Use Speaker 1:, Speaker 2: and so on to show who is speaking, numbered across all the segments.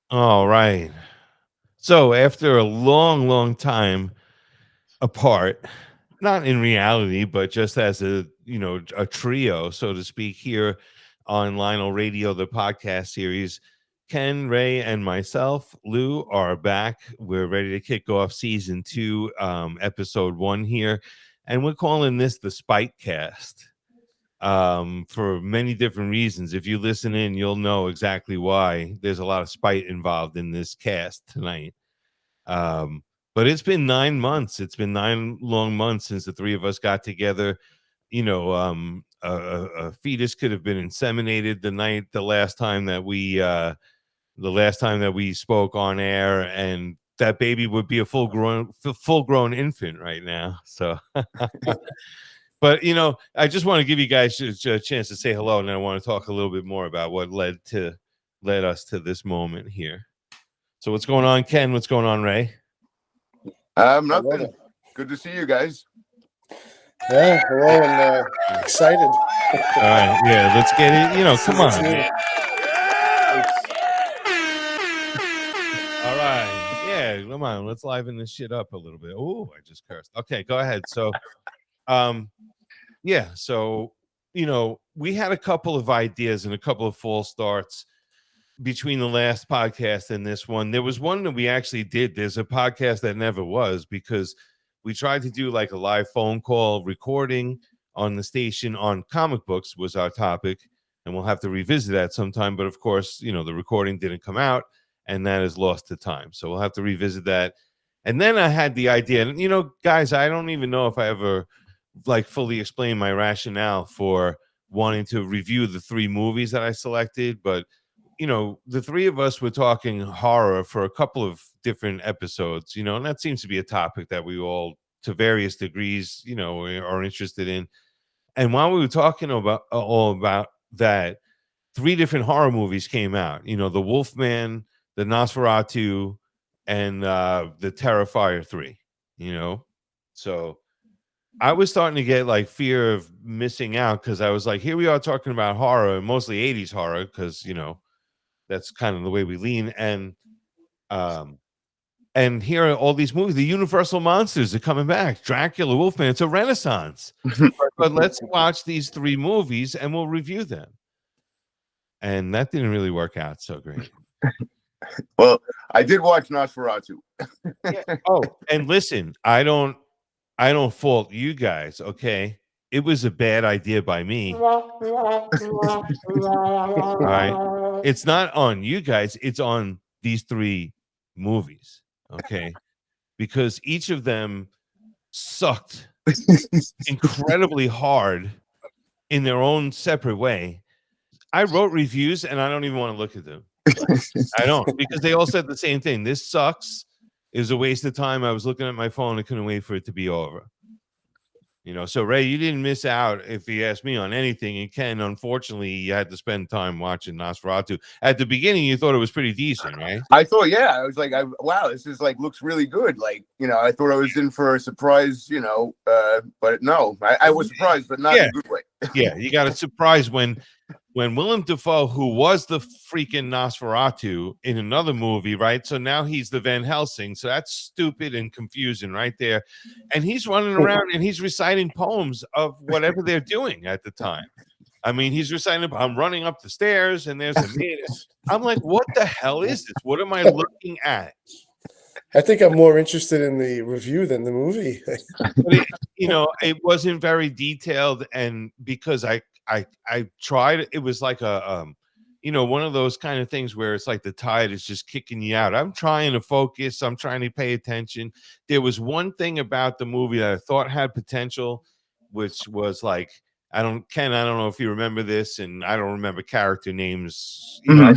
Speaker 1: All right. So after a long, long time apart, not in reality, but just as a trio, so to speak, here on LINL Radio, the podcast series, Ken, Ray, and myself, Lou, are back. We're ready to kick off season 2, episode 1 here. And we're calling this the Spite Cast. For many different reasons. If you listen in, you'll know exactly why. There's a lot of spite involved in this cast tonight. Um, but it's been 9 months. It's been 9 long months since the three of us got together. A fetus could have been inseminated the last time that we spoke on air, and that baby would be a full grown infant right now. So but I just want to give you guys a chance to say hello, and then I want to talk a little bit more about what led us to this moment here. So what's going on, Ken? What's going on, Ray?
Speaker 2: Nothing. Good to see you guys.
Speaker 3: Yeah, hello and excited.
Speaker 1: All right, yeah, let's get it. Come on. All right, yeah, come on. Let's liven this shit up a little bit. Oh, I just cursed. Okay, go ahead. So, yeah, so we had a couple of ideas and a couple of false starts between the last podcast and this one. There was one that we actually did. There's a podcast that never was, because we tried to do like a live phone call recording on the station on comic books was our topic, and we'll have to revisit that sometime. But of course, the recording didn't come out, and that is lost to time. So we'll have to revisit that. And then I had the idea, and guys, I don't even know if I ever like fully explain my rationale for wanting to review the 3 movies that I selected, but the three of us were talking horror for a couple of different episodes, and that seems to be a topic that we all, to various degrees, are interested in. And while we were talking about that, 3 different horror movies came out, the Wolfman, the Nosferatu, and the Terrifier 3, so I was starting to get like fear of missing out, because I was like, here we are talking about horror, mostly 80s horror, because that's kind of the way we lean. And here are all these movies. The Universal monsters are coming back. Dracula, Wolfman. It's a renaissance. But let's watch these 3 movies and we'll review them. And that didn't really work out so great.
Speaker 2: Well, I did watch Nosferatu.
Speaker 1: Yeah. Oh, and listen, I don't fault you guys, okay? It was a bad idea by me. All right. It's not on you guys, it's on these 3 movies, okay? Because each of them sucked incredibly hard in their own separate way. I wrote reviews and I don't even want to look at them. I don't, because they all said the same thing. This sucks. It was a waste of time. I was looking at my phone. I couldn't wait for it to be over. So Ray, you didn't miss out if you ask me on anything. And Ken, unfortunately, you had to spend time watching Nosferatu. At the beginning, you thought it was pretty decent, right?
Speaker 2: I thought, yeah, I was like, wow, this is like looks really good. Like, I thought I was in for a surprise, but no, I was surprised, but not in a good way.
Speaker 1: Yeah, you got a surprise when Willem Dafoe, who was the freaking Nosferatu in another movie, right? So now he's the Van Helsing. So that's stupid and confusing right there. And he's running around and he's reciting poems of whatever they're doing at the time. I mean, he's reciting, I'm running up the stairs and there's a man. I'm like, what the hell is this? What am I looking at?
Speaker 3: I think I'm more interested in the review than the movie.
Speaker 1: But it wasn't very detailed, and because I tried, it was like a one of those kind of things where it's like the tide is just kicking you out. I'm trying to focus, I'm trying to pay attention. There was one thing about the movie that I thought had potential, which was like, Ken, I don't know if you remember this, and I don't remember character names. I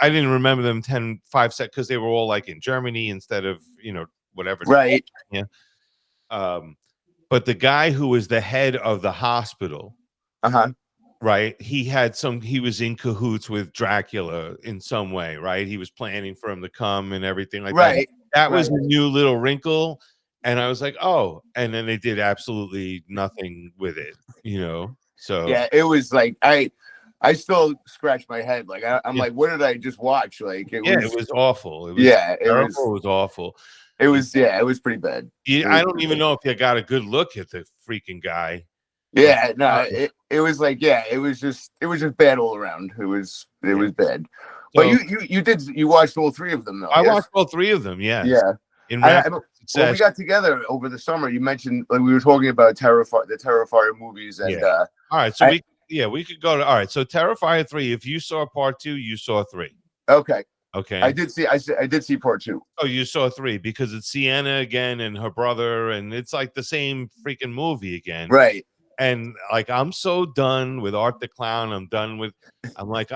Speaker 1: didn't remember them 5 seconds because they were all like in Germany instead of whatever.
Speaker 2: Right.
Speaker 1: Yeah. But the guy who was the head of the hospital, right? He was in cahoots with Dracula in some way, right? He was planning for him to come and everything like that. That was a new little wrinkle. And I was like, oh, and then they did absolutely nothing with it, So
Speaker 2: yeah, it was like I still scratch my head. Like I'm like, what did I just watch? Like it
Speaker 1: Yeah,
Speaker 2: was.
Speaker 1: it was awful. It was
Speaker 2: Yeah,
Speaker 1: terrible. It was awful.
Speaker 2: It was. Yeah, it was pretty bad.
Speaker 1: I don't even know if you got a good look at the freaking guy.
Speaker 2: Yeah, no, it was like, yeah, it was just bad all around. It was bad. But
Speaker 1: So,
Speaker 2: you watched all three of them though.
Speaker 1: I
Speaker 2: Yes?
Speaker 1: watched all three of them. Yes.
Speaker 2: Yeah.
Speaker 1: In
Speaker 2: When
Speaker 1: rapid
Speaker 2: we
Speaker 1: succession.
Speaker 2: got together over the summer, you mentioned like we were talking about the Terrifier movies, and
Speaker 1: All right, so we could go to all right. So Terrifier 3. If you saw part 2, you saw 3.
Speaker 2: okay,
Speaker 1: Okay.
Speaker 2: I did see part 2.
Speaker 1: Oh, you saw 3 because it's Sienna again and her brother, and it's like the same freaking movie again.
Speaker 2: Right.
Speaker 1: And like I'm so done with Art the Clown. I'm done. I'm like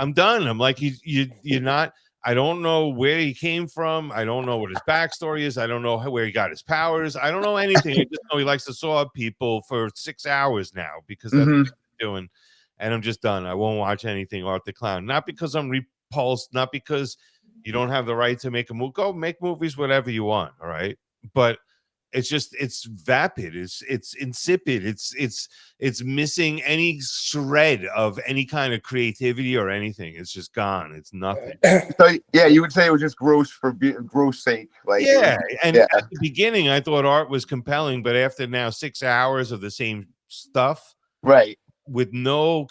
Speaker 1: you're not. I don't know where he came from. I don't know what his backstory is. I don't know where he got his powers. I don't know anything. I just know he likes to saw people for 6 hours now because that's what he's doing. And I'm just done. I won't watch anything Art the Clown. Not because I'm repulsed. Not because you don't have the right to make a movie. Go make movies whatever you want. All right, but it's vapid. It's insipid. It's missing any shred of any kind of creativity or anything. It's just gone. It's nothing.
Speaker 2: So yeah, you would say it was just gross for gross sake. Like
Speaker 1: yeah, and at the beginning I thought art was compelling, but after now 6 hours of the same stuff,
Speaker 2: right,
Speaker 1: with no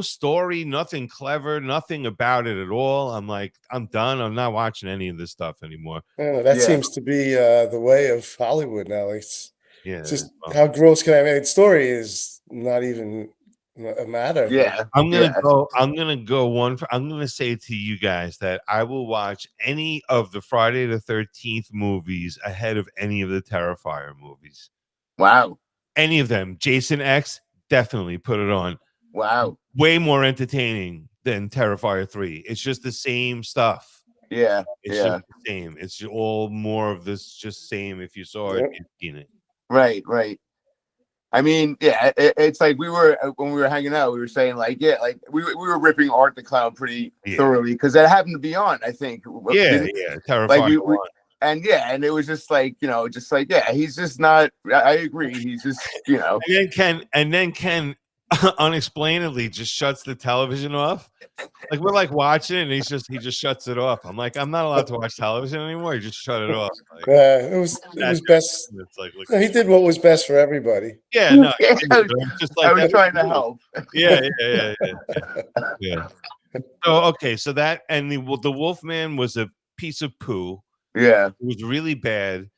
Speaker 1: story, nothing clever, nothing about it at all, I'm like, I'm done. I'm not watching any of this stuff anymore.
Speaker 3: That seems to be the way of Hollywood now. It's just
Speaker 1: well,
Speaker 3: how gross can I make? Story is not even a matter.
Speaker 2: Yeah,
Speaker 1: I'm gonna go. I'm gonna say to you guys that I will watch any of the Friday the 13th movies ahead of any of the Terrifier movies.
Speaker 2: Wow.
Speaker 1: Any of them. Jason X, definitely put it on.
Speaker 2: Wow.
Speaker 1: Way more entertaining than Terrifier 3. It's just the same stuff.
Speaker 2: Yeah.
Speaker 1: It's just the same. It's all more of this just same. If you saw it, you've seen it.
Speaker 2: Right. I mean, yeah, it's like when we were hanging out, we were saying like, yeah, like we were ripping Art the Clown pretty thoroughly because that happened to be on, I think.
Speaker 1: Yeah, Terrifier.
Speaker 2: Like and it was just like, he's just not. I agree. He's just,
Speaker 1: And then Ken unexplainably just shuts the television off. Like we're like watching it and he just shuts it off. I'm like, I'm not allowed to watch television anymore. He just shut it off. Like,
Speaker 3: it was best.
Speaker 1: It's like,
Speaker 3: he did what was best for everybody.
Speaker 1: Yeah, no,
Speaker 2: just like I was trying to help.
Speaker 1: Yeah. So okay, so that and the Wolfman was a piece of poo.
Speaker 2: Yeah,
Speaker 1: it was really bad.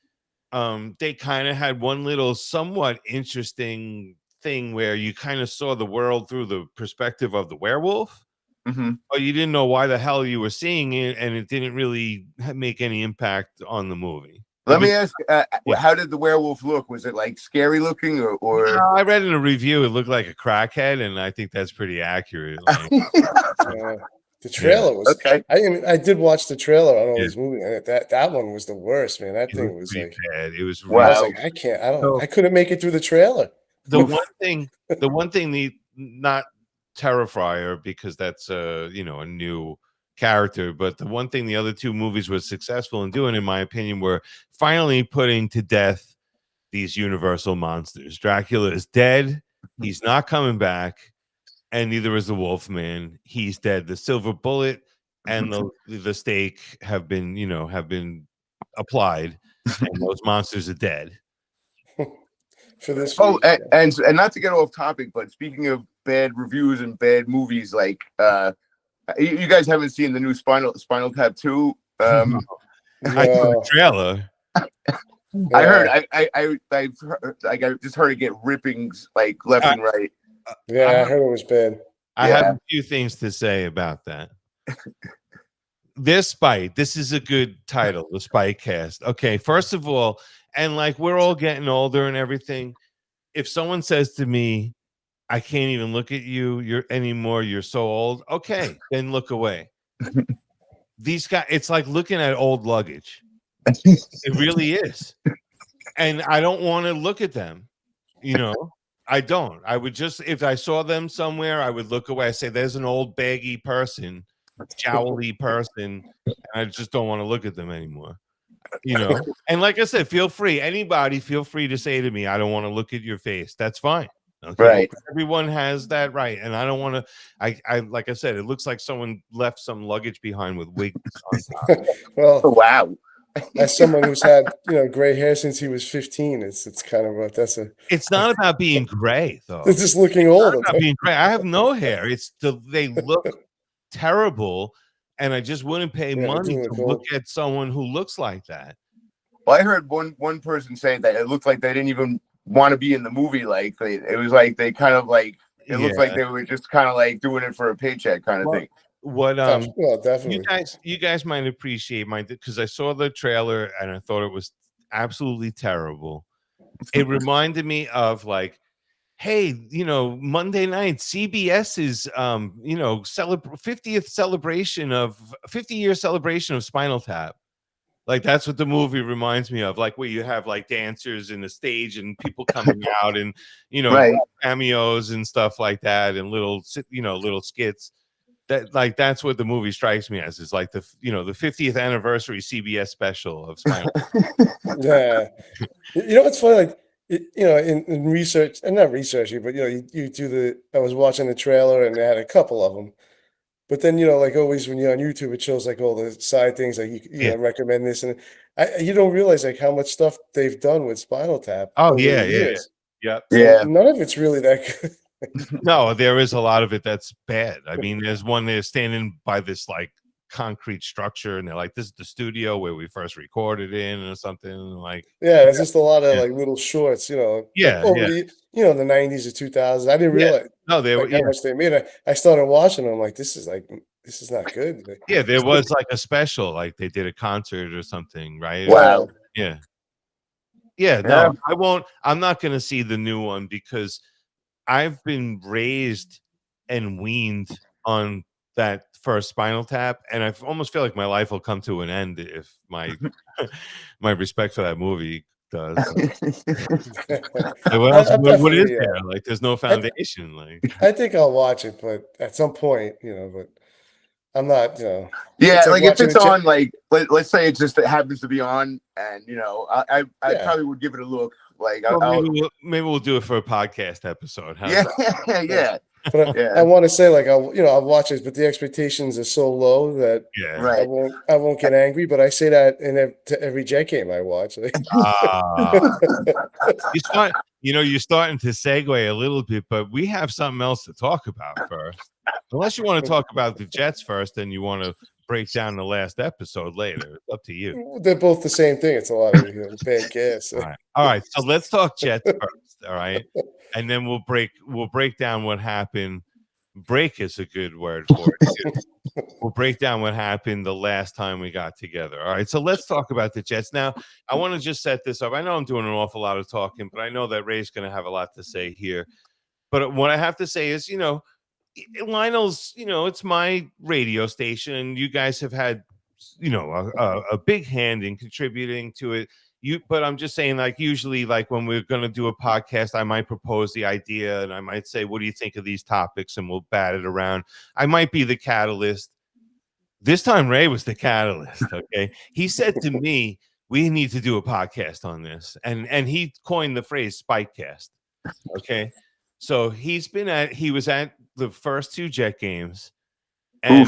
Speaker 1: They kind of had one little somewhat interesting thing where you kind of saw the world through the perspective of the werewolf, but you didn't know why the hell you were seeing it, and it didn't really make any impact on the movie.
Speaker 2: Let me ask, how did the werewolf look? Was it like scary looking or?
Speaker 1: No, I read in a review it looked like a crackhead, and I think that's pretty accurate. Like,
Speaker 3: the trailer was
Speaker 2: okay.
Speaker 3: I did watch the trailer on all these movies, and that one was the worst, man. That thing was like
Speaker 1: bad. It was
Speaker 3: wow. I was like, I couldn't make it through the trailer.
Speaker 1: The one thing, not Terrifier, because that's a new character, but the one thing the other two movies were successful in doing, in my opinion, were finally putting to death these universal monsters. Dracula is dead. He's not coming back. And neither is the Wolfman. He's dead. The silver bullet and the stake have been applied, and those monsters are dead.
Speaker 3: For this.
Speaker 2: And not to get off topic, but speaking of bad reviews and bad movies, like you guys haven't seen the new Spinal Tap 2?
Speaker 1: I saw the trailer.
Speaker 2: I heard. I just heard it get rippings like left and right.
Speaker 3: I heard it was bad.
Speaker 1: I have a few things to say about that. This is a good title, the Spite Cast. Okay, first of all, and like we're all getting older and everything. If someone says to me, I can't even look at you anymore, you're so old. Okay, then look away. These guys, it's like looking at old luggage. It really is. And I don't want to look at them. I don't. I would just, if I saw them somewhere, I would look away. I say, there's an old baggy person, jowly person, and I just don't want to look at them anymore. And like I said, anybody feel free to say to me, I don't want to look at your face. That's fine. Okay,
Speaker 2: Right.
Speaker 1: everyone has that right, and I don't want to. I like I said, it looks like someone left some luggage behind with wigs on top.
Speaker 3: Well,
Speaker 2: Oh, wow.
Speaker 3: as someone who's had gray hair since he was 15, it's kind of
Speaker 1: It's not about being gray, though.
Speaker 3: it's just looking
Speaker 1: It's not
Speaker 3: old.
Speaker 1: about being gray. I have no hair. They look terrible, and I just wouldn't pay
Speaker 3: Yeah, they
Speaker 1: money
Speaker 3: do
Speaker 1: to
Speaker 3: look
Speaker 1: look
Speaker 3: old.
Speaker 1: at someone who looks like that.
Speaker 2: Well, I heard one person saying that it looked like they didn't even want to be in the movie. Like it was like they kind of like it looked like they were just kind of like doing it for a paycheck kind of thing.
Speaker 1: What
Speaker 3: Well, definitely.
Speaker 1: you guys might appreciate because I saw the trailer and I thought it was absolutely terrible. It reminded me of like, hey, Monday night CBS is 50th celebration of 50-year celebration of Spinal Tap. Like that's what the movie reminds me of, like where you have like dancers in the stage and people coming out and
Speaker 2: Right.
Speaker 1: cameos and stuff like that and little skits. That's what the movie strikes me as, is like the 50th anniversary CBS special of Spinal.
Speaker 3: Yeah. What's funny, like in research, and not researching, but you do I was watching the trailer and they had a couple of them. But then, like always when you're on YouTube, it shows like all the side things, like you recommend this, and you don't realize like how much stuff they've done with Spinal Tap
Speaker 1: Oh
Speaker 3: over
Speaker 1: yeah,
Speaker 3: the years.
Speaker 1: yeah.
Speaker 3: And none of it's really that good.
Speaker 1: No, there is a lot of it that's bad. I mean, there's one they're standing by this like concrete structure, and they're like, "This is the studio where we first recorded in," or something like.
Speaker 3: Yeah, it's just a lot of like little shorts, like over the the 90s or 2000s. I didn't realize
Speaker 1: No, they were
Speaker 3: how much they made. I started watching them, like this is not good.
Speaker 1: Yeah, there was like a special, like they did a concert or something, right?
Speaker 2: Wow.
Speaker 1: Yeah. No, I won't. I'm not going to see the new one because I've been raised and weaned on that first Spinal Tap, and I almost feel like my life will come to an end if my my respect for that movie does. Like, what is there? Like, there's no foundation.
Speaker 3: I think I'll watch it, but at some point, but I'm not,
Speaker 2: Yeah,
Speaker 3: like
Speaker 2: if it's on, like let's say it happens to be on, and I probably would give it a look. Like,
Speaker 1: maybe we'll do it for a podcast episode.
Speaker 2: Yeah.
Speaker 3: But I want to say, like, I'll watch it, but the expectations are so low that I won't get angry. But I say that to every Jet game I watch.
Speaker 1: You're starting to segue a little bit, but we have something else to talk about first. Unless you want to talk about the Jets first, and you want to break down the last episode later. It's up to you.
Speaker 3: They're both the same thing. It's a lot of bad gas.
Speaker 1: All right. So let's talk Jets first. All right, and then we'll break down what happened. Break is a good word for it. We'll break down what happened the last time we got together. All right. So let's talk about the Jets. Now, I want to just set this up. I know I'm doing an awful lot of talking, but I know that Ray's going to have a lot to say here. But what I have to say is, LINL's, it's my radio station, and you guys have had, a big hand in contributing to it. But I'm just saying, like, usually, like when we're going to do a podcast, I might propose the idea and I might say, what do you think of these topics? And we'll bat it around. I might be the catalyst. This time, Ray was the catalyst. Okay. He said to me, we need to do a podcast on this. And he coined the phrase Spitecast. Okay. So he was at the first two Jet games, and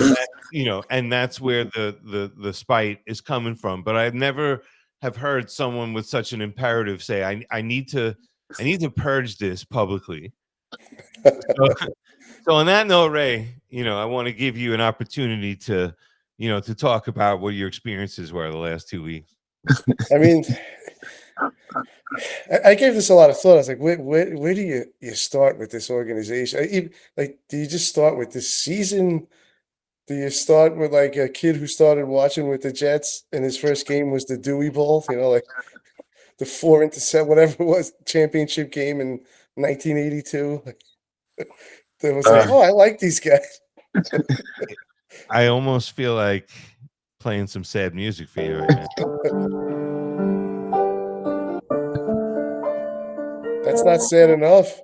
Speaker 1: and that's where the spite is coming from. But I've never have heard someone with such an imperative say, I need to purge this publicly. So on that note, Ray, I want to give you an opportunity to talk about what your experiences were the last 2 weeks.
Speaker 3: I mean, I gave this a lot of thought. I was like, where do you start with this organization? Like, do you just start with this season? Do you start with like a kid who started watching with the Jets and his first game was the Dewey Bowl, like the 4-7, whatever it was, championship game in 1982? There was like, I like these guys.
Speaker 1: I almost feel like playing some sad music for you right now.
Speaker 3: That's not sad enough.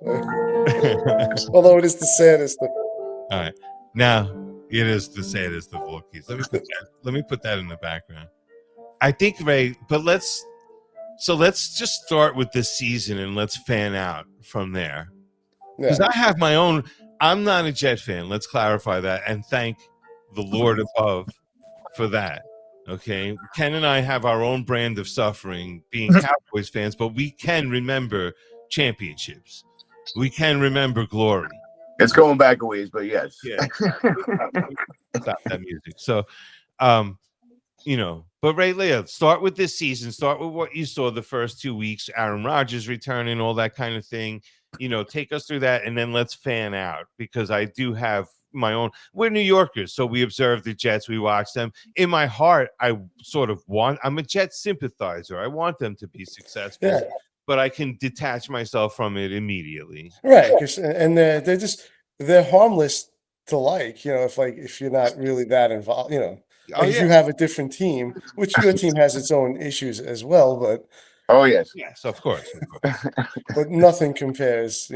Speaker 3: Although it is the saddest.
Speaker 1: All right. Now, it is the saddest of all keys. Let me put that in the background. I think, Ray, but let's just start with this season and let's fan out from there. because I have my own. I'm not a Jet fan. Let's clarify that, and thank the Lord above for that. Okay, Ken and I have our own brand of suffering being Cowboys fans, but we can remember championships. We can remember glory.
Speaker 2: It's going back a ways, but yes.
Speaker 1: Yeah. Stop that music. So, but Ray Leah, start with this season. Start with what you saw the first 2 weeks. Aaron Rodgers returning, all that kind of thing. Take us through that, and then let's fan out, because I do have my own. We're New Yorkers, so we observe the Jets. We watch them. In my heart, I'm a Jets sympathizer. I want them to be successful, but I can detach myself from it immediately.
Speaker 3: Right, and they're harmless to like. If you're not really that involved, if you have a different team, which your team has its own issues as well, but
Speaker 2: yes,
Speaker 1: of course.
Speaker 3: But nothing compares,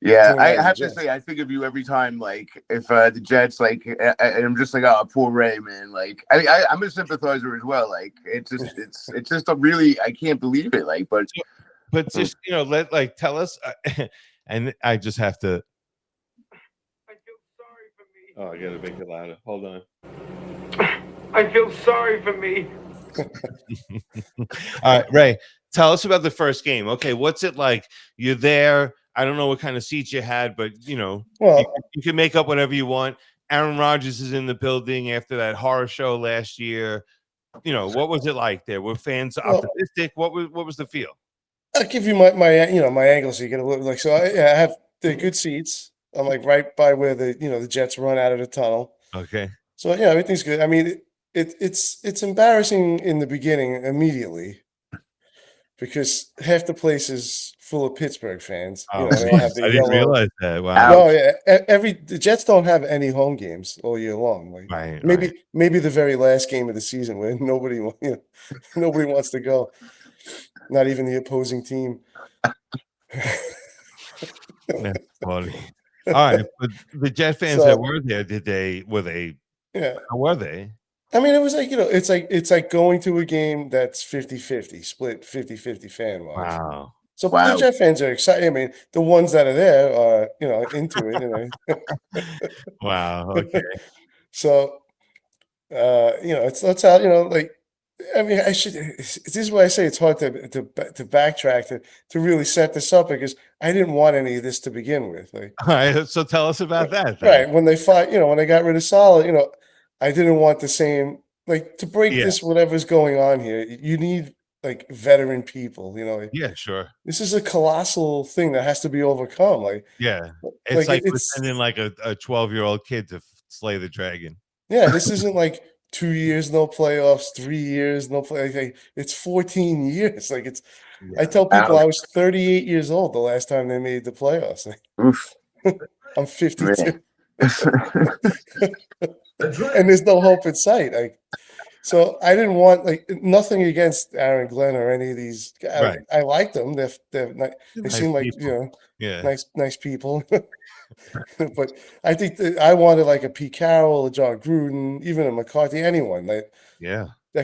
Speaker 2: Yeah, I have to say, I think of you every time. Like, if the Jets, and I'm just like, oh, poor Ray, man. Like, I'm a sympathizer as well. Like, it's just a really, I can't believe it. Like, but
Speaker 1: just tell us, and I just have to.
Speaker 4: I feel sorry for me.
Speaker 1: Oh, I gotta make it louder. Hold on.
Speaker 4: I feel sorry for me.
Speaker 1: All right, Ray, tell us about the first game. Okay, what's it like? You're there. I don't know what kind of seats you had, but you can make up whatever you want. Aaron Rodgers is in the building after that horror show last year. What was it like there? Were fans optimistic? What was the feel?
Speaker 3: I'll give you my my angle so you get a little so I have the good seats. I'm like right by where the Jets run out of the tunnel.
Speaker 1: Okay.
Speaker 3: So everything's good. I mean, it's embarrassing in the beginning immediately, because half the place is full of Pittsburgh fans.
Speaker 1: Oh,
Speaker 3: they have the
Speaker 1: I didn't realize that. Wow.
Speaker 3: No, the Jets don't have any home games all year long. Like,
Speaker 1: right.
Speaker 3: Maybe the very last game of the season where nobody wants to go, not even the opposing team.
Speaker 1: That's funny. All right, but the Jet fans that were there, were they?
Speaker 3: Yeah.
Speaker 1: How were they?
Speaker 3: I mean, it was like, it's like going to a game that's 50-50, split 50-50 fan wise.
Speaker 1: Wow.
Speaker 3: So the Jet fans are excited. I mean, the ones that are there are, into it.
Speaker 1: Wow. Okay.
Speaker 3: So, that's how, I mean, this is why I say it's hard to backtrack to really set this up, because I didn't want any of this to begin with. Like,
Speaker 1: all right, so tell us about that.
Speaker 3: Right. When they fought, when they got rid of Saleh, I didn't want the same, to break this, whatever's going on here. You need veteran people,
Speaker 1: Yeah, sure.
Speaker 3: This is a colossal thing that has to be overcome.
Speaker 1: It's like we're sending a 12-year-old kid to slay the dragon.
Speaker 3: Yeah, this isn't 2 years, no playoffs, 3 years, no play. It's 14 years. I tell people I was 38 years old the last time they made the playoffs.
Speaker 2: Oof.
Speaker 3: I'm 52. And there's no hope in sight. So I didn't want nothing against Aaron Glenn or any of these guys.
Speaker 1: Right.
Speaker 3: I liked them. They seem like
Speaker 1: people.
Speaker 3: nice people. But I think that I wanted a Pete Carroll, a John Gruden, even a McCarthy, anyone that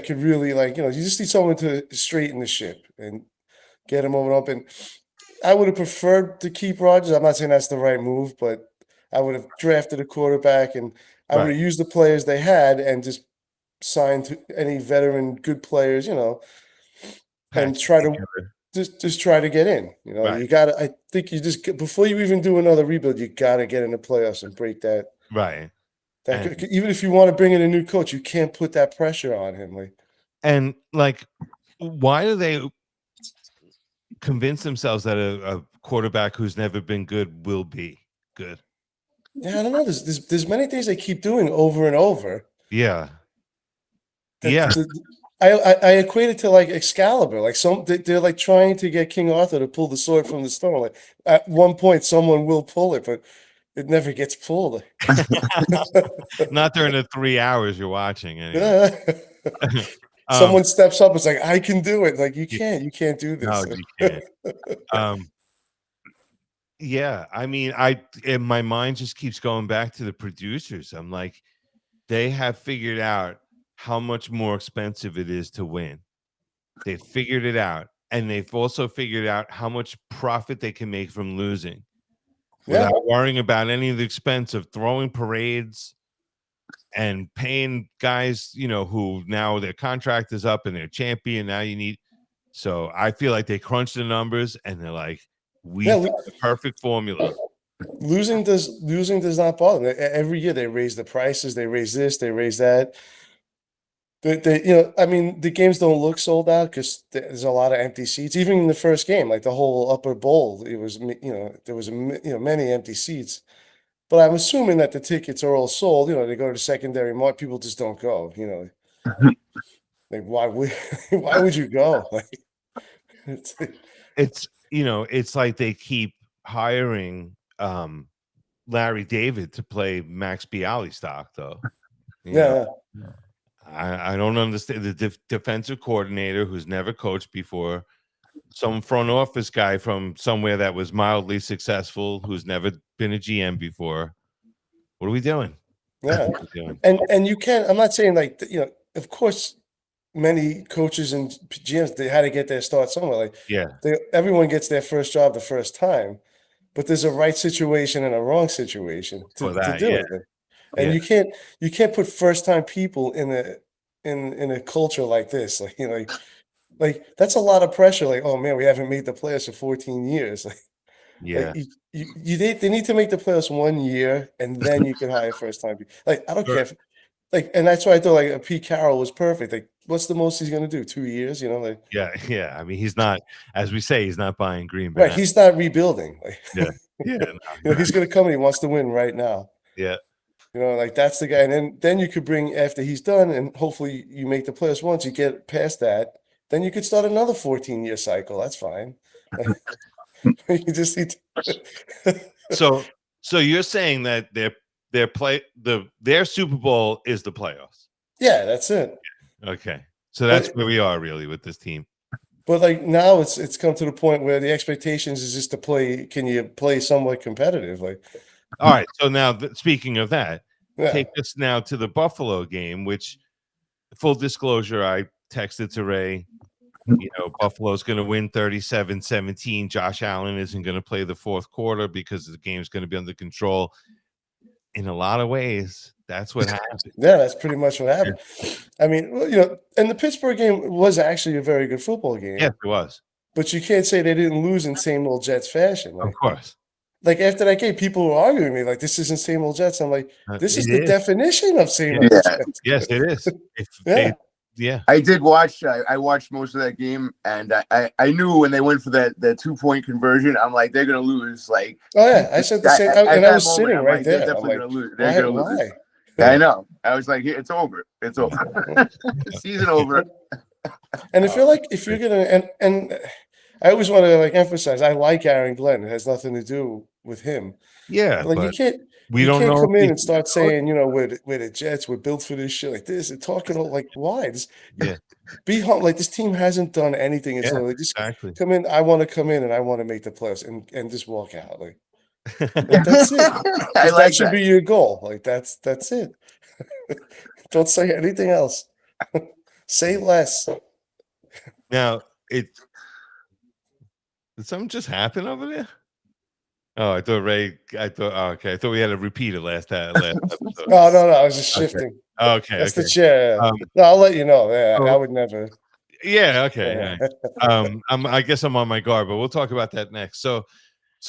Speaker 3: could really you just need someone to straighten the ship and get him over up. And I would have preferred to keep Rodgers. I'm not saying that's the right move, but I would have drafted a quarterback, and I would have used the players they had and just signed to any veteran good players, and try to just try to get in. You got to. I think you just before you even do another rebuild, you got to get in the playoffs and break that.
Speaker 1: Right.
Speaker 3: Even if you want to bring in a new coach, you can't put that pressure on him.
Speaker 1: Why do they convince themselves that a quarterback who's never been good will be good?
Speaker 3: Yeah, I don't know. There's many things they keep doing over and over.
Speaker 1: Yeah.
Speaker 3: I equate it to Excalibur. They're trying to get King Arthur to pull the sword from the stone. At one point, someone will pull it, but it never gets pulled.
Speaker 1: Not during the 3 hours you're watching. Anyway.
Speaker 3: Someone steps up. It's I can do it. You can't do this.
Speaker 1: No, you can't. Yeah, I mean, my mind just keeps going back to the producers. I'm like, they have figured out how much more expensive it is to win. They figured it out, and they've also figured out how much profit they can make from losing
Speaker 3: Yeah.
Speaker 1: without worrying about any of the expense of throwing parades and paying guys, who now their contract is up and they're champion. Now you need. So I feel like they crunch the numbers and they're like, we
Speaker 3: Yeah,
Speaker 1: found the perfect formula.
Speaker 3: losing does not bother them. Every year they raise the prices, they raise this, they raise that. I mean, the games don't look sold out because there's a lot of empty seats. Even in the first game, like the whole upper bowl, it was there was many empty seats. But I'm assuming that the tickets are all sold. They go to the secondary market. People just don't go. Like why would why would you go? Like,
Speaker 1: it's like they keep hiring Larry David to play Max Bialystock, though.
Speaker 3: yeah.
Speaker 1: I don't understand the defensive coordinator who's never coached before, some front office guy from somewhere that was mildly successful who's never been a GM before. What are we doing?
Speaker 3: Yeah.
Speaker 1: What are we doing?
Speaker 3: And you can. I'm not saying like of course, many coaches and GMs they had to get their start somewhere. Like
Speaker 1: Yeah,
Speaker 3: everyone gets their first job the first time, but there's a right situation and a wrong situation
Speaker 1: For
Speaker 3: to
Speaker 1: that,
Speaker 3: do
Speaker 1: yeah.
Speaker 3: it. And
Speaker 1: Yeah.
Speaker 3: you can't put first time people in a culture like this. Like that's a lot of pressure. Like, oh man, we haven't made the playoffs for 14 years.
Speaker 1: Yeah.
Speaker 3: They need to make the playoffs 1 year and then you can hire first time people. Like I don't
Speaker 1: Sure.
Speaker 3: care if, like, and that's why I thought like a Pete Carroll was perfect. Like, what's the most he's gonna do? 2 years, like
Speaker 1: Yeah. I mean, he's not, as we say, he's not buying green Bay.
Speaker 3: right. He's not rebuilding. Like,
Speaker 1: Yeah.
Speaker 3: he's gonna come and he wants to win right now.
Speaker 1: Yeah.
Speaker 3: Like that's the guy. And then you could bring after he's done, and hopefully you make the playoffs once you get past that, then you could start another 14-year cycle. That's fine. You just need to
Speaker 1: So you're saying that their Super Bowl is the playoffs.
Speaker 3: yeah, that's it.
Speaker 1: Okay. So that's where we are really with this team.
Speaker 3: But like now it's come to the point where the expectations is just to play. Can you play somewhat competitive? Like,
Speaker 1: All right. So now speaking of that,
Speaker 3: yeah.
Speaker 1: take us now to the Buffalo game, which full disclosure, I texted to Ray, Buffalo's going to win 37-17. Josh Allen isn't going to play the fourth quarter because the game's going to be under control. In a lot of ways, that's what happened.
Speaker 3: Yeah, that's pretty much what happened. I mean, and the Pittsburgh game was actually a very good football game.
Speaker 1: Yes, it was.
Speaker 3: But you can't say they didn't lose in same old Jets fashion. Like,
Speaker 1: Of course.
Speaker 3: Like after that game, people were arguing with me like, "This isn't same old Jets." I'm like, "This is the
Speaker 1: is.
Speaker 3: definition of same old
Speaker 2: Yeah.
Speaker 3: Jets."
Speaker 1: Yes, it is. Yeah.
Speaker 2: I did watch. I watched most of that game, and I knew when they went for that 2-point conversion, I'm like, they're gonna lose. Like,
Speaker 3: Oh yeah, I said the same,
Speaker 2: at
Speaker 3: and
Speaker 2: that
Speaker 3: I was
Speaker 2: moment,
Speaker 3: sitting
Speaker 2: I'm
Speaker 3: right
Speaker 2: like,
Speaker 3: there.
Speaker 2: they're
Speaker 3: I'm
Speaker 2: definitely
Speaker 3: like,
Speaker 2: gonna lose. They're gonna lose.
Speaker 3: why?
Speaker 2: Yeah, I know. I was like, it's over. It's over. Season over.
Speaker 3: And I feel like if you're gonna and I always want to like emphasize, I like Aaron Glenn. It has nothing to do with him.
Speaker 1: Yeah.
Speaker 3: Like
Speaker 1: but
Speaker 3: you
Speaker 1: don't
Speaker 3: can't
Speaker 1: know
Speaker 3: come
Speaker 1: if
Speaker 3: in and start saying, we're the Jets, we're built for this shit like this, and talking all like why?
Speaker 1: Yeah.
Speaker 3: Be home. Like this team hasn't done anything until they just
Speaker 1: exactly.
Speaker 3: come in. I want to come in and I want to make the playoffs and just walk out. Like that's it.
Speaker 2: I like
Speaker 3: That should be your goal. Like that's it. Don't say anything else. Say less.
Speaker 1: Now, did something just happen over there? Oh, I thought I thought we had to repeat it last episode.
Speaker 3: No, I was just shifting.
Speaker 1: Okay.
Speaker 3: That's the chair. No, I'll let you know. Yeah, I would never.
Speaker 1: Yeah. Okay. Yeah. I guess I'm on my guard, but we'll talk about that next. So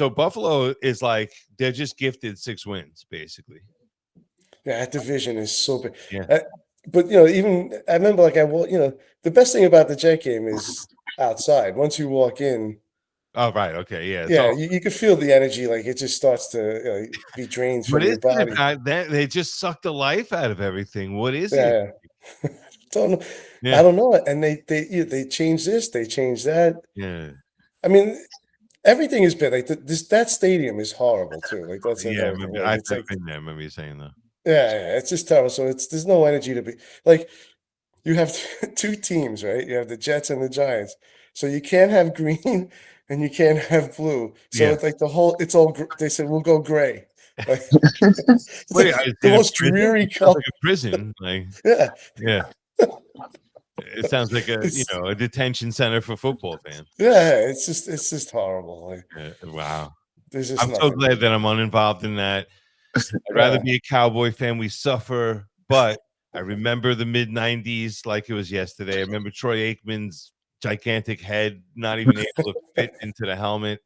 Speaker 1: Buffalo is like they're just gifted 6 wins, basically.
Speaker 3: Yeah, that division is so big.
Speaker 1: Yeah.
Speaker 3: But even I remember like the best thing about the Jet game is outside. Once you walk in.
Speaker 1: Oh right, okay, yeah.
Speaker 3: Yeah, you can feel the energy, like it just starts to be drained from your body.
Speaker 1: They just suck the life out of everything. What is
Speaker 3: it? Don't know. Yeah. I don't know. And they change this, they change that.
Speaker 1: Yeah.
Speaker 3: I mean, everything is bad. Like that stadium is horrible too. Like that's
Speaker 1: I've been there. I remember you saying that.
Speaker 3: Yeah, it's just terrible. So there's no energy to be like. You have 2 teams, right? You have the Jets and the Giants. So you can't have green. And you can't have blue, so it's like it's all. They said we'll go gray. Like, the most dreary color.
Speaker 1: Like a prison, like
Speaker 3: yeah.
Speaker 1: It sounds like a detention center for football fans.
Speaker 3: Yeah, it's just horrible. Like,
Speaker 1: Wow.
Speaker 3: there's just
Speaker 1: I'm so
Speaker 3: nothing.
Speaker 1: glad that I'm uninvolved in that. I'd rather be a Cowboy fan. We suffer, but I remember the mid '90s like it was yesterday. I remember Troy Aikman's gigantic head not even able to fit into the helmet.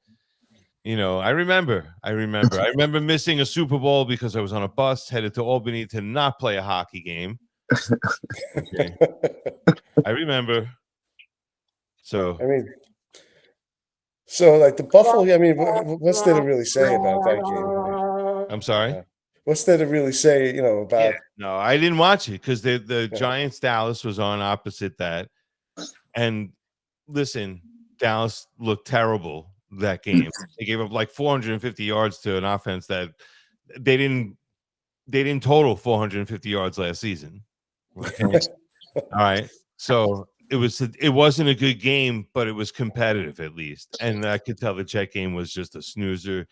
Speaker 1: I remember. I remember missing a Super Bowl because I was on a bus headed to Albany to not play a hockey game. Okay. I remember. So
Speaker 3: I mean, so like the Buffalo. I mean, what's there to really say about that game?
Speaker 1: I'm sorry.
Speaker 3: What's there to really say? About
Speaker 1: No, I didn't watch it because the
Speaker 3: Yeah.
Speaker 1: Giants Dallas was on opposite that. And listen, Dallas looked terrible that game. They gave up like 450 yards to an offense that they didn't total 450 yards last season. Okay. All right. So it wasn't a good game, but it was competitive at least. And I could tell the Jet game was just a snoozer.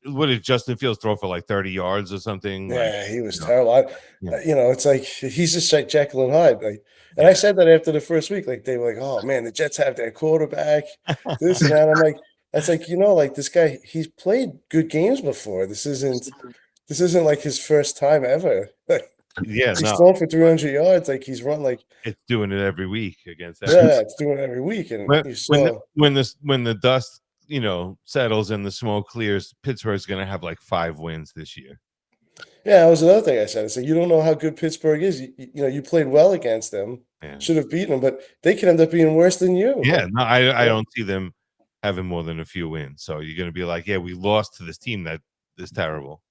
Speaker 1: What did Justin Fields throw for like 30 yards or something?
Speaker 3: Yeah, he was terrible.
Speaker 1: Yeah.
Speaker 3: It's like he's just like Jekyll and Hyde. Like, and I said that after the first week. Like they were like, "Oh man, the Jets have their quarterback, this and that." I'm like, that's like like this guy. He's played good games before. This isn't like his first time ever. Like,
Speaker 1: Yeah,
Speaker 3: he's throwing for 300 yards. Like he's run like
Speaker 1: it's doing it every week against that.
Speaker 3: Yeah, it's doing it every week. And you saw
Speaker 1: when the dust settles and the smoke clears, Pittsburgh's going to have like 5 wins this year.
Speaker 3: Yeah, that was another thing I said. I said, you don't know how good Pittsburgh is. You played well against them.
Speaker 1: Yeah.
Speaker 3: Should have beaten them, but they could end up being worse than you.
Speaker 1: Yeah, no, I don't see them having more than a few wins. So you're going to be like, yeah, we lost to this team that is terrible.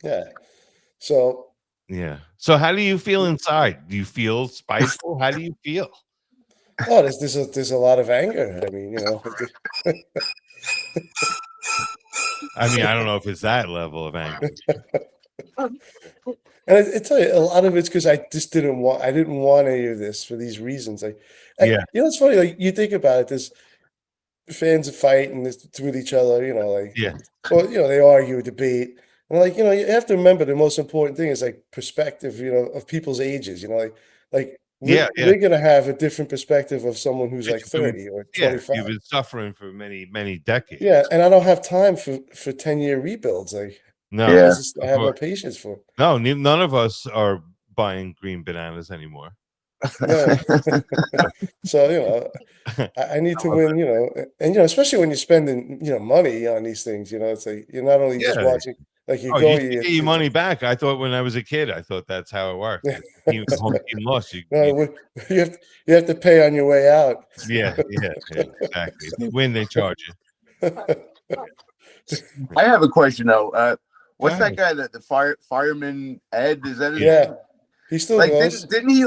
Speaker 3: Yeah. So.
Speaker 1: Yeah. So how do you feel inside? Do you feel spiteful? How do you feel?
Speaker 3: Oh, there's a lot of anger. I mean,
Speaker 1: I mean, I don't know if it's that level of anger.
Speaker 3: And I tell you, a lot of it's because I didn't want any of this for these reasons.
Speaker 1: Yeah.
Speaker 3: It's funny. Like you think about it, there's fans fighting with each other.
Speaker 1: Yeah.
Speaker 3: Well, they argue, debate, and you have to remember the most important thing is like perspective. Of people's ages. We're gonna have a different perspective of someone who's like 30 or 25.
Speaker 1: You've been suffering for many, many decades.
Speaker 3: Yeah, and I don't have time for 10-year rebuilds. Like,
Speaker 1: no,
Speaker 3: I have no patience for.
Speaker 1: No, none of us are buying green bananas anymore.
Speaker 3: Yeah. So I need to win. And especially when you're spending money on these things. It's like you're not only just watching. Like you
Speaker 1: get your money back. I thought when I was a kid, I thought that's how it worked. Even home team lost, you
Speaker 3: have to pay on your way out.
Speaker 1: Yeah, exactly. If they win, they charge you.
Speaker 2: I have a question though. What's that guy that the fireman Ed? Is that his name?
Speaker 3: He still
Speaker 2: like
Speaker 3: goes.
Speaker 2: Didn't he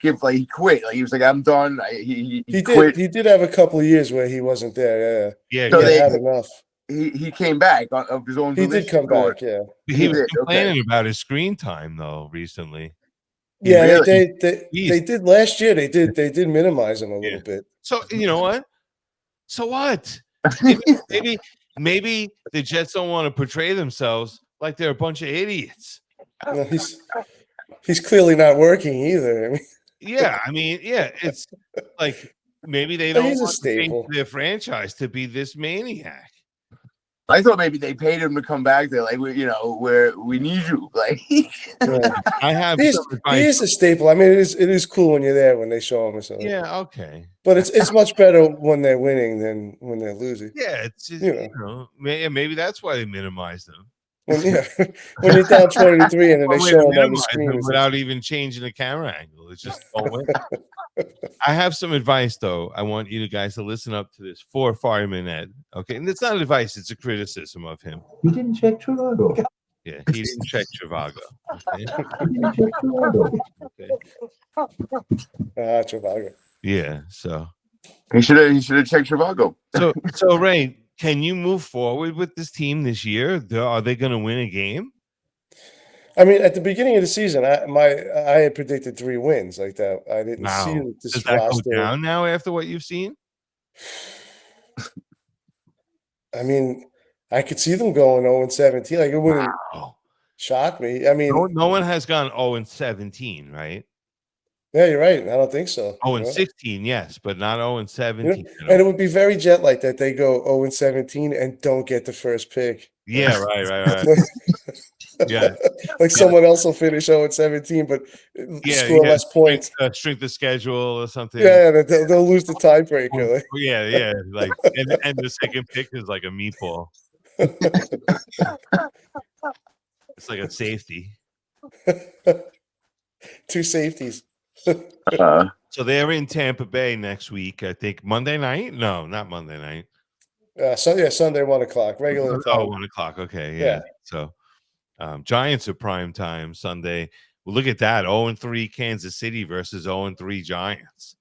Speaker 2: give he quit? Like he was like, I'm done. He quit.
Speaker 3: He did have a couple of years where he wasn't there.
Speaker 1: Yeah.
Speaker 2: So
Speaker 3: they had enough.
Speaker 2: He came back of his own.
Speaker 3: He did come back. Yeah.
Speaker 1: He was complaining about his screen time though recently.
Speaker 3: Yeah, really? they did last year. They did minimize him a little bit.
Speaker 1: So you know what? So what? Maybe the Jets don't want to portray themselves like they're a bunch of idiots.
Speaker 3: No, he's clearly not working either.
Speaker 1: It's like maybe they don't want to change their franchise to be this maniac.
Speaker 2: I thought maybe they paid him to come back there, like where we need you. Like
Speaker 1: I have.
Speaker 3: He is a staple. I mean, it is cool when you're there when they show him or something.
Speaker 1: Yeah, okay.
Speaker 3: But it's much better when they're winning than when they're losing.
Speaker 1: Yeah, it's maybe that's why they minimized them.
Speaker 3: When you're down 23 and then they show them on the screen
Speaker 1: without even changing the camera angle, it's just I have some advice though. I want you guys to listen up to this for Fireman Ed. Okay, and it's not advice; it's a criticism of him.
Speaker 5: He didn't check Trivago.
Speaker 1: Yeah, he didn't check Trivago. Okay.
Speaker 5: He didn't check Trivago.
Speaker 1: Okay.
Speaker 3: Trivago.
Speaker 1: Yeah, so
Speaker 2: he should have checked Trivago.
Speaker 1: So Ray, can you move forward with this team this year? Are they going to win a game?
Speaker 3: I mean, at the beginning of the season, I had predicted 3 wins like that. I didn't see this
Speaker 1: Does that
Speaker 3: roster
Speaker 1: go down now after what you've seen?
Speaker 3: I mean, I could see them going 0-17. Like it wouldn't shock me. I mean,
Speaker 1: no one has gone 0-17, right?
Speaker 3: Yeah, you're right. I don't think so.
Speaker 1: 0-16, yes, but not
Speaker 3: Yeah.
Speaker 1: 0-17.
Speaker 3: And it would be very Jet-like that they go 0-17 and don't get the first pick.
Speaker 1: Yeah, right. Yeah,
Speaker 3: Like someone else will finish 0-17, but score less points.
Speaker 1: Strength of schedule or something.
Speaker 3: Yeah, they'll lose the tiebreaker.
Speaker 1: Yeah, like and the second pick is like a meatball. It's like a safety.
Speaker 3: 2 safeties.
Speaker 1: So they're in Tampa Bay next week. I think Monday night. No, not Monday night.
Speaker 3: Sunday 1:00 regular time.
Speaker 1: Oh, 1:00. Okay, yeah. So Giants are prime time Sunday. Well, look at that. 0-3 Kansas City versus 0-3 Giants.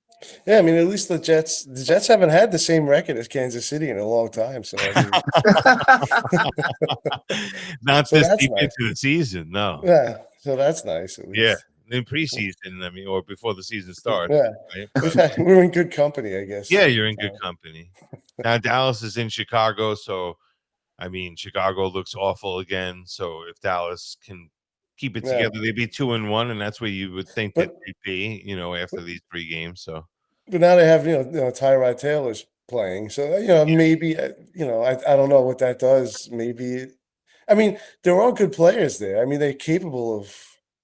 Speaker 3: Yeah, I mean, at least the Jets haven't had the same record as Kansas City in a long time. So I mean,
Speaker 1: not
Speaker 3: so
Speaker 1: this
Speaker 3: that's
Speaker 1: deep
Speaker 3: nice.
Speaker 1: into the season. No.
Speaker 3: Yeah, so that's nice. At least.
Speaker 1: Yeah, in preseason. I mean, or before the season starts.
Speaker 3: Yeah,
Speaker 1: right?
Speaker 3: we're in good company, I guess.
Speaker 1: Yeah, you're in good company. Now Dallas is in Chicago, so I mean, Chicago looks awful again. So if Dallas can keep it together, they'd be 2-1, and that's where you would think that they'd be, after these 3 games. So,
Speaker 3: but now they have Tyrod Taylor's playing, so maybe I don't know what that does. Maybe, I mean, there are good players there. I mean, they're capable of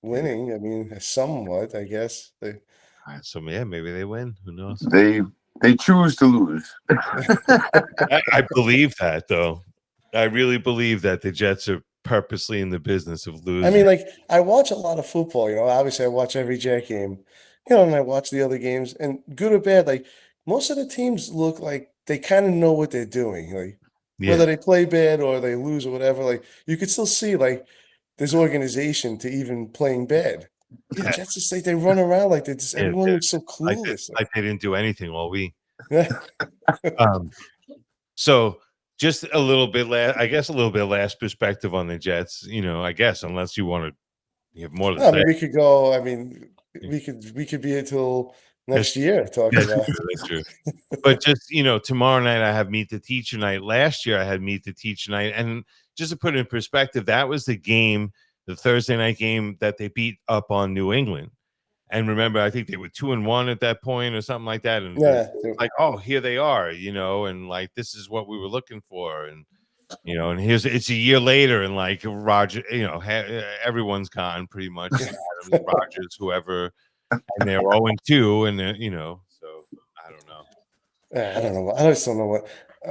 Speaker 3: winning. I mean, somewhat, I guess.
Speaker 1: So yeah, maybe they win. Who knows?
Speaker 2: They choose to lose.
Speaker 1: I believe that, though. I really believe that the Jets are purposely in the business of losing.
Speaker 3: I mean, like, I watch a lot of football. Obviously, I watch every Jet game. And I watch the other games, and good or bad, like most of the teams look like they kind of know what they're doing. Like whether they play bad or they lose or whatever, like you could still see like there's organization to even playing bad. The Jets just like they run around like everyone looks so clueless.
Speaker 1: Like they didn't do anything all week.
Speaker 3: Yeah.
Speaker 1: So just a little bit last perspective on the Jets. I guess unless you have more to say.
Speaker 3: We could go. I mean, we could be until next year talking about.
Speaker 1: That's true. But just tomorrow night I have Meet the Teacher night. Last year I had Meet the Teacher night, and just to put it in perspective, that was the game, the Thursday night game that they beat up on New England. And remember, I think they were 2-1 at that point or something like that. And like, oh, here they are, and like this is what we were looking for, and and it's a year later, and like Roger, everyone's gone pretty much. Adams, Rodgers, whoever, and they're 0-2, and so I don't know.
Speaker 3: I don't know. I just don't know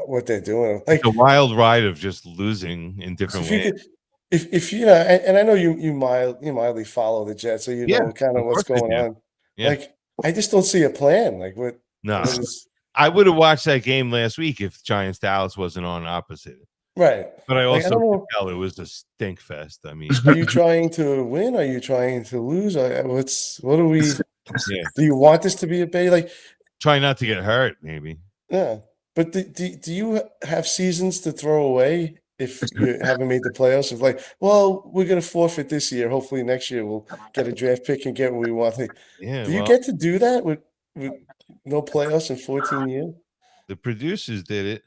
Speaker 3: what they're doing. Like
Speaker 1: the wild ride of just losing in different ways.
Speaker 3: If and I know you mildly follow the Jets, so know kind of what's going on. Yeah. Like I just don't see a plan. Like what?
Speaker 1: No, I would have watched that game last week if Giants Dallas wasn't on opposite.
Speaker 3: Right.
Speaker 1: But I also could tell it was a stink fest. I mean,
Speaker 3: are you trying to win? Are you trying to lose? What do we? Yeah. Do you want this to be a bay? Like,
Speaker 1: try not to get hurt, maybe.
Speaker 3: Yeah, but do you have seasons to throw away if you haven't made the playoffs? Of like, well, we're gonna forfeit this year. Hopefully next year we'll get a draft pick and get what we want. Like, do you get to do that with no playoffs in 14 years?
Speaker 1: The producers did it.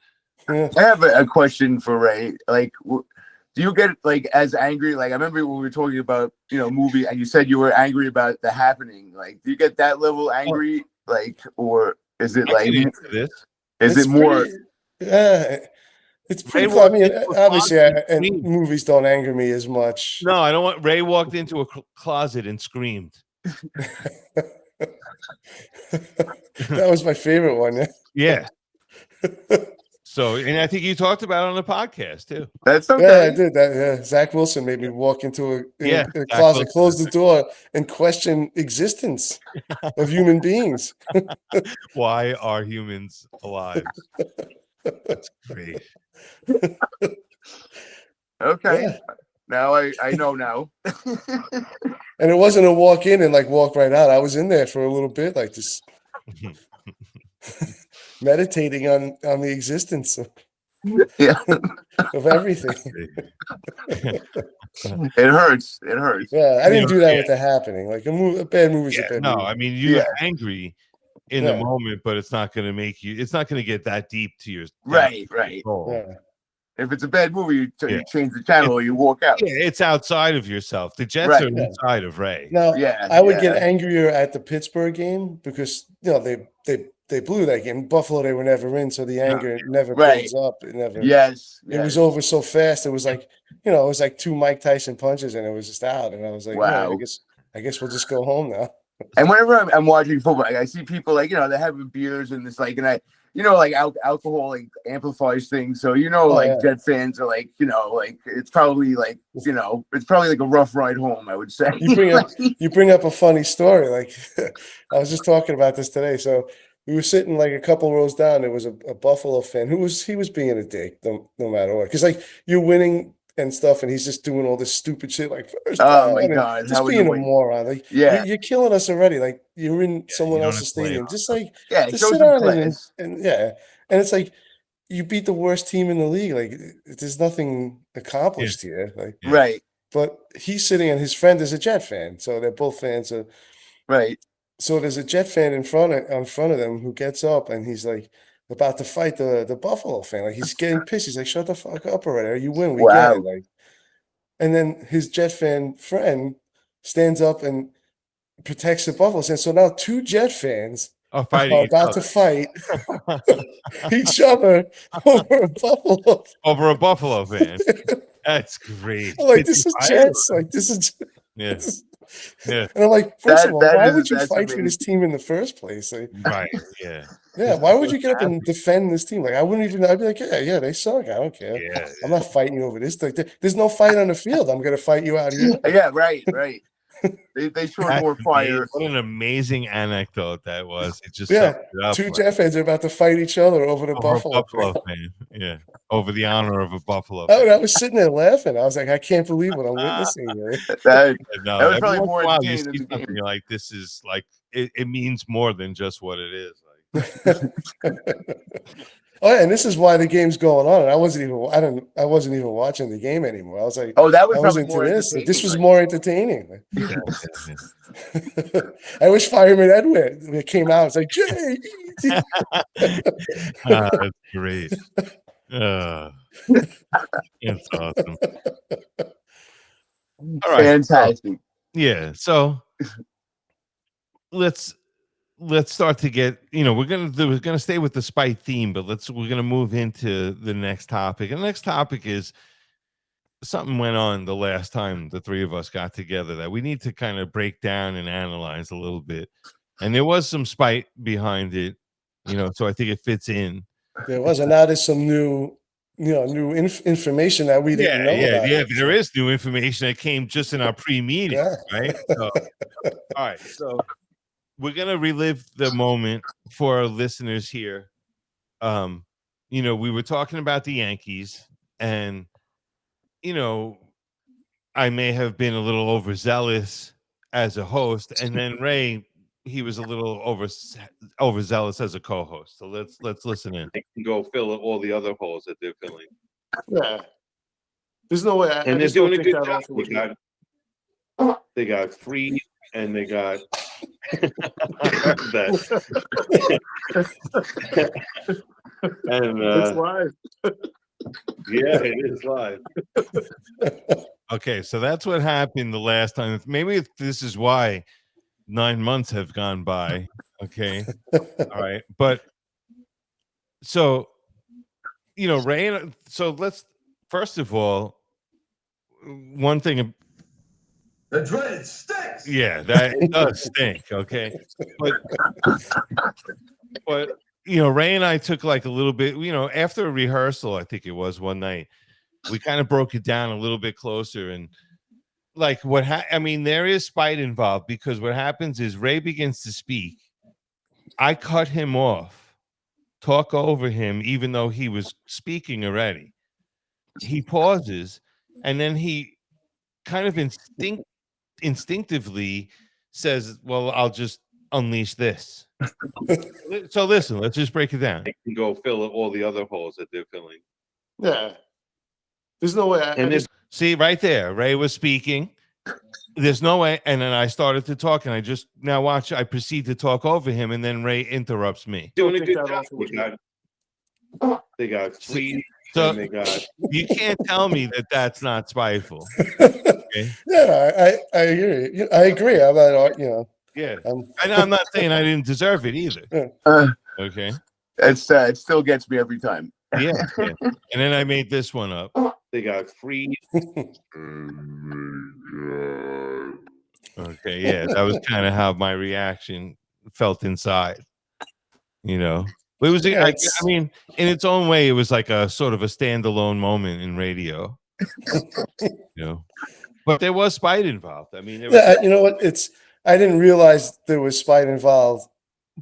Speaker 3: Yeah.
Speaker 2: I have a question for Ray. Like, do you get like as angry? Like, I remember when we were talking about movie, and you said you were angry about The Happening. Like, do you get that level angry? Like, or is it like
Speaker 1: this?
Speaker 2: Is it more?
Speaker 3: It's pretty cool. I mean, obviously, and movies don't anger me as much.
Speaker 1: No, I don't want. Ray walked into a closet and screamed.
Speaker 3: That was my favorite one.
Speaker 1: Yeah. So, and I think you talked about it on the podcast too.
Speaker 2: That's okay.
Speaker 3: Yeah, I did that. Yeah, Zach Wilson made me walk into a closet, close the door, and question existence of human beings.
Speaker 1: Why are humans alive? That's great.
Speaker 2: Okay. Yeah. Now I know now.
Speaker 3: And it wasn't a walk in and like walk right out. I was in there for a little bit, like just meditating on the existence of everything.
Speaker 2: It hurts. It hurts.
Speaker 3: Yeah, I didn't do that with The Happening. Like a bad movie's a bad movie.
Speaker 1: I mean, you're angry in the moment, but it's not going to make you. It's not going to get that deep to your
Speaker 2: right.
Speaker 3: Yeah.
Speaker 2: If it's a bad movie, you
Speaker 1: Yeah.
Speaker 2: change the channel or you walk out.
Speaker 1: Yeah, it's outside of yourself. The Jets
Speaker 2: Right.
Speaker 1: are inside of Ray.
Speaker 3: Now,
Speaker 2: Yeah,
Speaker 3: I would get
Speaker 2: yeah.
Speaker 3: angrier at the Pittsburgh game because they blew that game. Buffalo, they were never in, so the anger never
Speaker 2: Right.
Speaker 3: builds up. It never.
Speaker 2: Yes,
Speaker 3: It was over so fast. It was like it was like 2 Mike Tyson punches, and it was just out. And I was like, all right,
Speaker 2: Wow.
Speaker 3: I guess we'll just go home now.
Speaker 2: And whenever I'm watching football, I see people like they're having beers and this like, and I like alcohol like amplifies things. So Jet fans are like like it's probably like it's probably like a rough ride home. I would say.
Speaker 3: You bring up a funny story. Like I was just talking about this today. So we were sitting like a couple rows down. There was a Buffalo fan he was being a dick no matter what. Because like you're winning and stuff, and he's just doing all this stupid shit like first
Speaker 2: Oh my
Speaker 3: down,
Speaker 2: God,
Speaker 3: just being a moron. Like you're killing us already. Like you're in someone else's stadium. Just like just sit down and it's like you beat the worst team in the league. Like there's nothing accomplished here. Like
Speaker 2: right.
Speaker 3: But he's sitting, and his friend is a Jet fan, so they're both fans of
Speaker 2: right.
Speaker 3: So there's a Jet fan in front of them who gets up, and he's like about to fight the Buffalo fan. Like he's getting pissed. He's like, "Shut the fuck up already! You win, we get it." Like, and then his Jet fan friend stands up and protects the Buffalo fan. So now 2 Jet fans
Speaker 1: are
Speaker 3: about to fight each other over
Speaker 1: a Buffalo fan. That's great.
Speaker 3: I'm like, this is Jets. Like this is
Speaker 1: Yeah.
Speaker 3: And I'm like, first of all, why would you fight for this team in the first place? Like,
Speaker 1: right. Yeah.
Speaker 3: Yeah. Why would you get up and defend this team? Like, I wouldn't even. I'd be like, yeah, they suck. I don't care.
Speaker 1: Yeah.
Speaker 3: I'm not fighting you over this. Like, there's no fight on the field. I'm gonna fight you out here.
Speaker 2: Yeah. Right. Right. They showed more fire.
Speaker 1: What an amazing anecdote that was. It just
Speaker 3: 2 Jet fans are about to fight each other over the Buffalo
Speaker 1: fan. Yeah. Over the honor of a Buffalo
Speaker 3: fan. I was sitting there laughing. I was like, I can't believe what I'm witnessing here.
Speaker 2: That was probably more
Speaker 1: entertaining than the game. You're like, this is like it means more than just what it is. Like
Speaker 3: Oh yeah, and this is why the game's going on. And I wasn't even watching the game anymore. I was like,
Speaker 2: oh, that was
Speaker 3: I
Speaker 2: probably
Speaker 3: into
Speaker 2: more
Speaker 3: this.
Speaker 2: entertaining.
Speaker 3: This was more entertaining. I wish Fireman Edwin came out. It's like, Jay.
Speaker 1: That's great. It's awesome. All right,
Speaker 2: fantastic.
Speaker 1: So let's start to get, we're gonna stay with the spite theme, but we're gonna move into the next topic. And the next topic is something went on the last time the 3 of us got together that we need to kind of break down and analyze a little bit. And there was some spite behind it, so I think it fits in.
Speaker 3: There was, and now there's some new information that we didn't know about.
Speaker 1: Yeah, there is new information that came just in our pre-meeting, right? So, all right, so we're gonna relive the moment for our listeners here. We were talking about the Yankees, and I may have been a little overzealous as a host, and then Ray, he was a little overzealous as a co-host. So let's listen in. They can go fill all the other holes that they're filling.
Speaker 3: Yeah, there's no way.
Speaker 1: And they're doing a good job. They got 3, and they got that. And
Speaker 3: it's live.
Speaker 1: Yeah, it is live. Okay, so that's what happened the last time. Maybe this is why 9 months have gone by. Okay. All right. But so, Ray, so let's first of all, one thing.
Speaker 5: The dread stinks.
Speaker 1: Yeah, that it does stink. Okay. But Ray and I took like a little bit, after a rehearsal, I think it was one night, we kind of broke it down a little bit closer, and like there is spite involved, because what happens is Ray begins to speak. I cut him off, talk over him, even though he was speaking already. He pauses, and then he kind of instinctively says, well, I'll just unleash this. So listen, let's just break it down. They can go fill all the other holes that they're filling.
Speaker 3: Yeah. There's no way.
Speaker 1: See, right there, Ray was speaking. There's no way. And then I started to talk, and I proceed to talk over him, and then Ray interrupts me. Doing a good job. They got 3, So
Speaker 3: Oh my God.
Speaker 1: you can't tell me that that's not spiteful.
Speaker 3: Yeah, I hear you. I agree. I'm not,
Speaker 1: Yeah.
Speaker 3: I'm,
Speaker 1: And I'm not saying I didn't deserve it either. Okay.
Speaker 2: It still gets me every time.
Speaker 1: Yeah. And then I made this one up. They got free. Okay. Yeah. That was kind of how my reaction felt inside, But it was,
Speaker 3: Yeah,
Speaker 1: I mean, in its own way, it was like a sort of a standalone moment in radio, But there was spite involved. I mean, there was,
Speaker 3: you know what? I didn't realize there was spite involved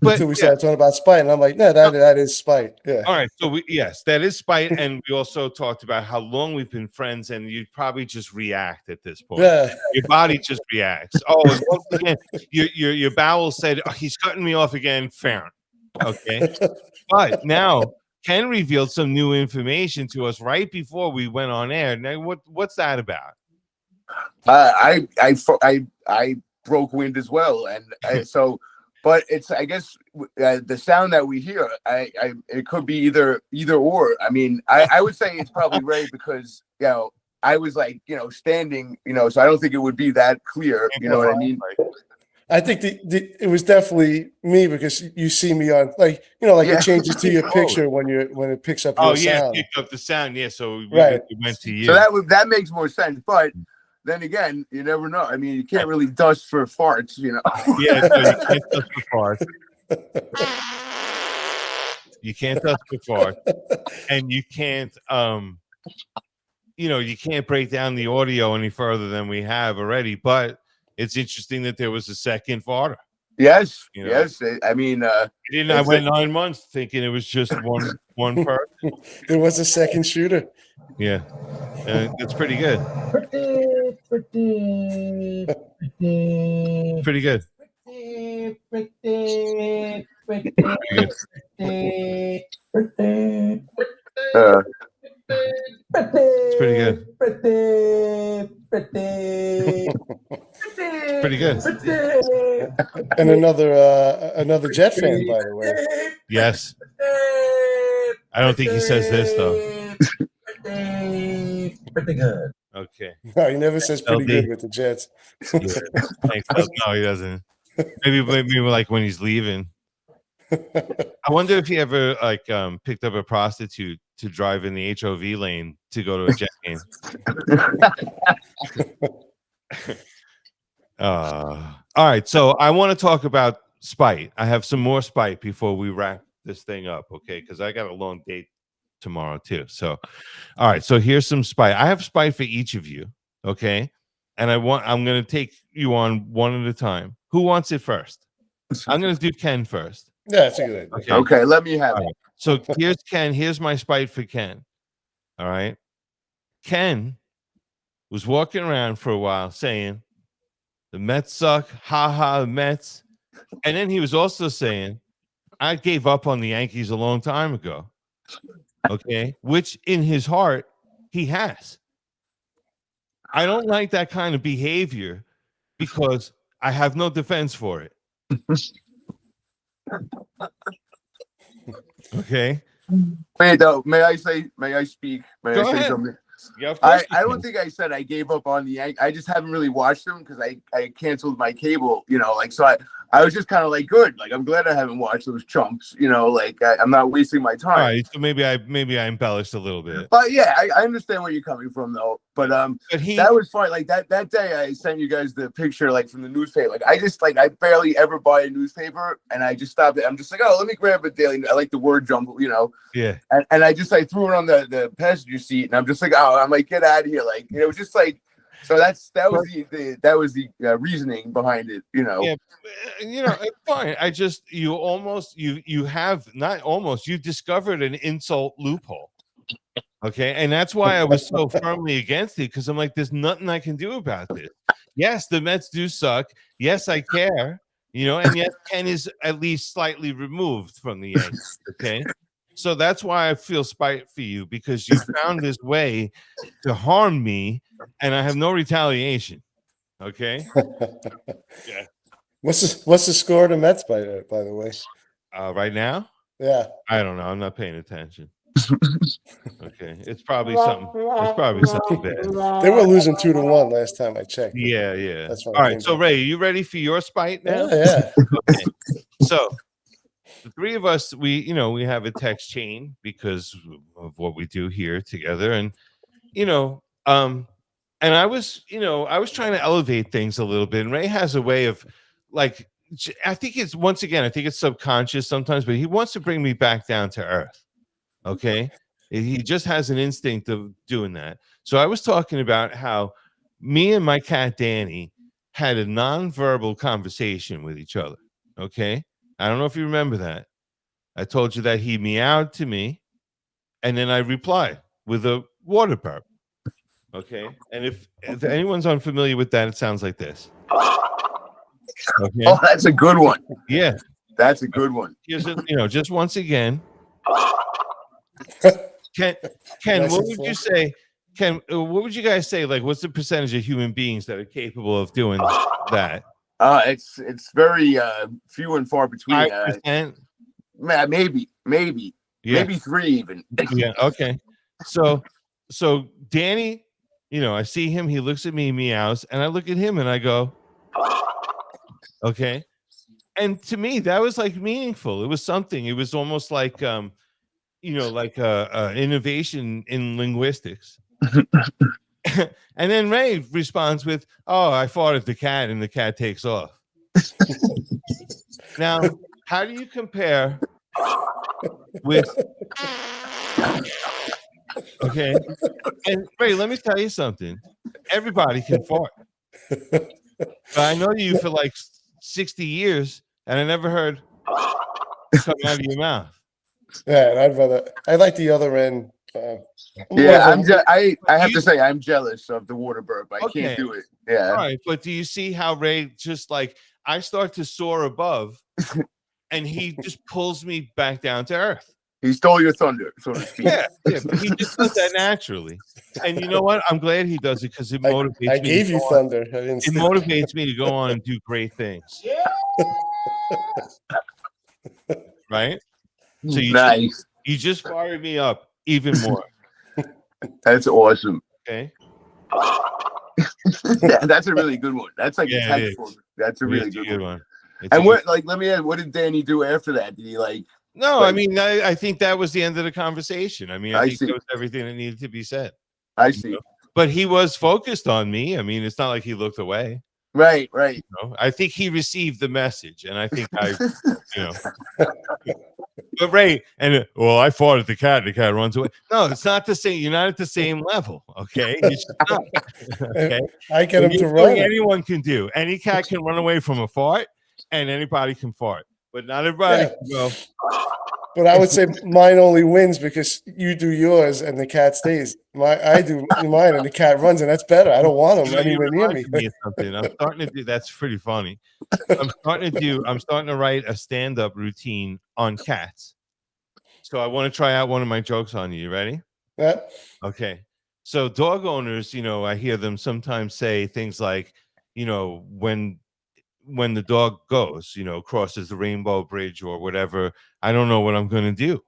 Speaker 1: but
Speaker 3: until we
Speaker 1: yeah.
Speaker 3: started talking about spite, and I'm like, no, that is spite. Yeah.
Speaker 1: All right. So yes, that is spite. And we also talked about how long we've been friends, and you probably just react at this point.
Speaker 3: Yeah.
Speaker 1: Your body just reacts. Oh, and once again, your bowel said, oh, he's cutting me off again. Fair. Okay. But now Ken revealed some new information to us right before we went on air. Now, what's that about?
Speaker 2: I broke wind as well, and so, but it's, I guess, the sound that we hear, it could be either or. I mean, I would say it's probably Ray because I was like standing, so I don't think it would be that clear. You know what I mean?
Speaker 3: I think it was definitely me because you see me on it changes to your picture when it picks up your sound.
Speaker 1: Picked up the sound. Yeah, so we went to you.
Speaker 2: So that makes more sense, but. Then again, you never know. I mean, you can't really dust for farts,
Speaker 1: Yeah, so you can't dust for farts. You can't dust for farts, and you can't, you can't break down the audio any further than we have already. But it's interesting that there was a second farter.
Speaker 2: Yes, yes. I mean,
Speaker 1: I went 9 months thinking it was just one person.
Speaker 3: There was a second shooter.
Speaker 1: Yeah, it's pretty good. Pretty good. It's pretty good. Pretty good.
Speaker 3: And another Jet fan, by the way.
Speaker 1: Yes. I don't think he says this though.
Speaker 5: Pretty good.
Speaker 1: Okay.
Speaker 3: No, he never says pretty
Speaker 1: LD.
Speaker 3: good with the Jets.
Speaker 1: Yeah. Thanks. No, he doesn't. Maybe like when he's leaving. I wonder if he ever picked up a prostitute to drive in the HOV lane to go to a Jet game. All right, so I want to talk about spite. I have some more spite before we wrap this thing up, okay? Because I got a long date tomorrow too. So, all right, so here's some spite. I have spite for each of you, okay? And I'm going to take you on one at a time. Who wants it first? I'm going to do Ken first.
Speaker 3: Yeah, that's a good idea.
Speaker 2: Okay, let me have it.
Speaker 1: Right. So here's Ken. Here's my spite for Ken. All right. Ken was walking around for a while saying, the Mets suck. Ha ha, the Mets. And then he was also saying, I gave up on the Yankees a long time ago. Okay. Which in his heart, he has. I don't like that kind of behavior because I have no defense for it. Okay.
Speaker 2: Wait, though, may I speak? May
Speaker 1: Go
Speaker 2: I say
Speaker 1: ahead.
Speaker 2: something?
Speaker 1: Yeah, of course
Speaker 2: I don't think I said I gave up on the Yankees. I just haven't really watched them because I canceled my cable, so I was just kind of like, good. Like, I'm glad I haven't watched those chumps, I'm not wasting my time.
Speaker 1: All right, so maybe I embellished a little bit.
Speaker 2: But yeah, I understand where you're coming from though. But that was fun. Like that day I sent you guys the picture from the newspaper. I barely ever buy a newspaper, and I just stopped it. I'm just like, oh, let me grab a daily. I like the word jumble,
Speaker 1: Yeah.
Speaker 2: And I threw it on the passenger seat, and I'm just like, oh, I'm like, get out of here. It was just like, so that was the reasoning behind it,
Speaker 1: Yeah, it's fine. I just you discovered an insult loophole. Okay, and that's why I was so firmly against it, because I'm like, there's nothing I can do about this. Yes, the Mets do suck. Yes, I care. And yet Ken is at least slightly removed from the Yankees. Okay. So that's why I feel spite for you, because you found this way to harm me, and I have no retaliation. Okay. Yeah.
Speaker 3: What's the score of the Mets by the way?
Speaker 1: Right now,
Speaker 3: Yeah.
Speaker 1: I don't know. I'm not paying attention. Okay, it's probably something. It's probably something bad.
Speaker 3: They were losing 2-1 last time I checked.
Speaker 1: Yeah, yeah.
Speaker 3: That's why
Speaker 1: All
Speaker 3: I
Speaker 1: right.
Speaker 3: came
Speaker 1: So
Speaker 3: back.
Speaker 1: Ray, you ready for your spite now?
Speaker 3: Yeah.
Speaker 1: Okay. So the three of us, we have a text chain because of what we do here together, and and I was trying to elevate things a little bit, and Ray has a way of like, I think it's subconscious sometimes, but he wants to bring me back down to earth. Okay. He just has an instinct of doing that. So I was talking about how me and my cat Danny had a nonverbal conversation with each other. Okay. I don't know if you remember that. I told you that he meowed to me, and then I replied with a water burp. Okay. And if anyone's unfamiliar with that, it sounds like this. Okay.
Speaker 2: Oh, that's a good one.
Speaker 1: Yeah.
Speaker 2: That's a good one.
Speaker 1: Here's just once again. Ken,
Speaker 3: Nice
Speaker 1: what
Speaker 3: and
Speaker 1: would
Speaker 3: full.
Speaker 1: you say? Ken, what would you guys say? Like, what's the percentage of human beings that are capable of doing that?
Speaker 2: It's very few and far between.
Speaker 1: 5%?
Speaker 2: Maybe
Speaker 1: Yeah.
Speaker 2: 3 even.
Speaker 1: Yeah. Okay. So Danny, I see him. He looks at me, meows, and I look at him, and I go, okay. And to me, that was like meaningful. It was something. It was almost like like a innovation in linguistics. And then Ray responds with, "Oh, I fought at the cat," and the cat takes off. Now, how do you compare with? Okay, and Ray, let me tell you something. Everybody can fart, but I know you for like 60 years, and I never heard come out of your mouth.
Speaker 3: Yeah, and I like the other end.
Speaker 2: Yeah, I have to say I'm jealous of the water burp. I
Speaker 1: Okay.
Speaker 2: can't do it. Yeah.
Speaker 1: All right, but do you see how Ray just like I start to soar above, and he just pulls me back down to earth?
Speaker 2: He stole your thunder, so to speak.
Speaker 1: Yeah, but he just does that naturally. And you know what? I'm glad he does it because it motivates me.
Speaker 3: I gave you thunder. I didn't
Speaker 1: It
Speaker 3: steal.
Speaker 1: motivates me to go on and do great things. Right? So
Speaker 2: Nice.
Speaker 1: you just fired me up even more.
Speaker 2: That's awesome.
Speaker 1: Okay.
Speaker 2: Yeah, that's a really good one. That's like
Speaker 1: Yeah,
Speaker 2: a
Speaker 1: it
Speaker 2: textful. That's a really good one.
Speaker 1: one.
Speaker 2: And what, like, let me ask, what did Danny do after that? Did he like?
Speaker 1: No,
Speaker 2: like,
Speaker 1: I mean, I think that was the end of the conversation. I mean, I think
Speaker 2: see.
Speaker 1: that was everything that needed to be said.
Speaker 2: I see.
Speaker 1: But he was focused on me. I mean, it's not like he looked away.
Speaker 2: Right.
Speaker 1: I think he received the message, and I think But Ray, and I fought at the cat, and the cat runs away. No, it's not the same. You're not at the same level, okay? You should not. Okay,
Speaker 3: I get him to
Speaker 1: Anything
Speaker 3: run.
Speaker 1: anyone can do. Any cat can run away from a fart, and anybody can fart, but not everybody can go.
Speaker 3: But I would say mine only wins because you do yours and the cat stays. I do mine and the cat runs, and that's better. I don't want him anywhere near me.
Speaker 1: Something. I'm starting to do. That's pretty funny. I'm starting to write a stand-up routine on cats. So I want to try out one of my jokes on you. You ready?
Speaker 3: Yeah.
Speaker 1: Okay. So dog owners, I hear them sometimes say things like, when the dog goes, crosses the rainbow bridge or whatever, I don't know what I'm going to do.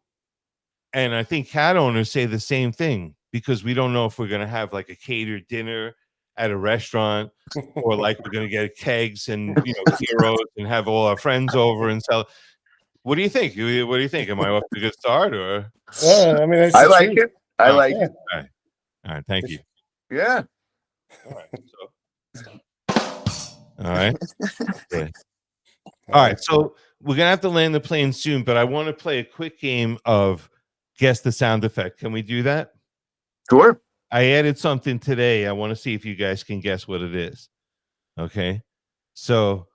Speaker 1: And I think cat owners say the same thing because we don't know if we're going to have like a catered dinner at a restaurant or like we're going to get kegs and, heroes and have all our friends over and sell. What do you think? What do you think? Am I off to a good start or?
Speaker 3: I mean,
Speaker 2: I like it. I like it.
Speaker 1: All right. Thank you.
Speaker 2: Yeah.
Speaker 1: All right. Good. All right. So we're gonna have to land the plane soon, but I want to play a quick game of guess the sound effect. Can we do that?
Speaker 2: Sure.
Speaker 1: I added something today. I want to see if you guys can guess what it is. Okay. So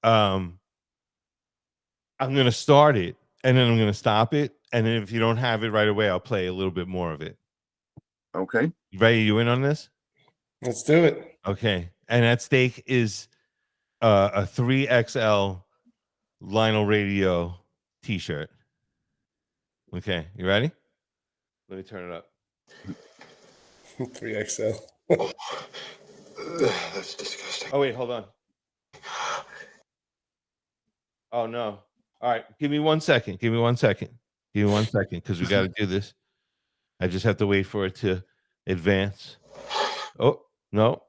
Speaker 1: I'm gonna start it and then I'm gonna stop it. And then if you don't have it right away, I'll play a little bit more of it.
Speaker 2: Okay.
Speaker 1: Ray, you in on this?
Speaker 3: Let's do it.
Speaker 1: Okay. And at stake is a 3XL LINL Radio t-shirt. Okay, you ready? Let me turn it up.
Speaker 3: 3XL.
Speaker 5: That's disgusting.
Speaker 1: Oh wait, hold on. Oh no. All right, give me 1 second. Because we got to do this. I just have to wait for it to advance. Oh, no.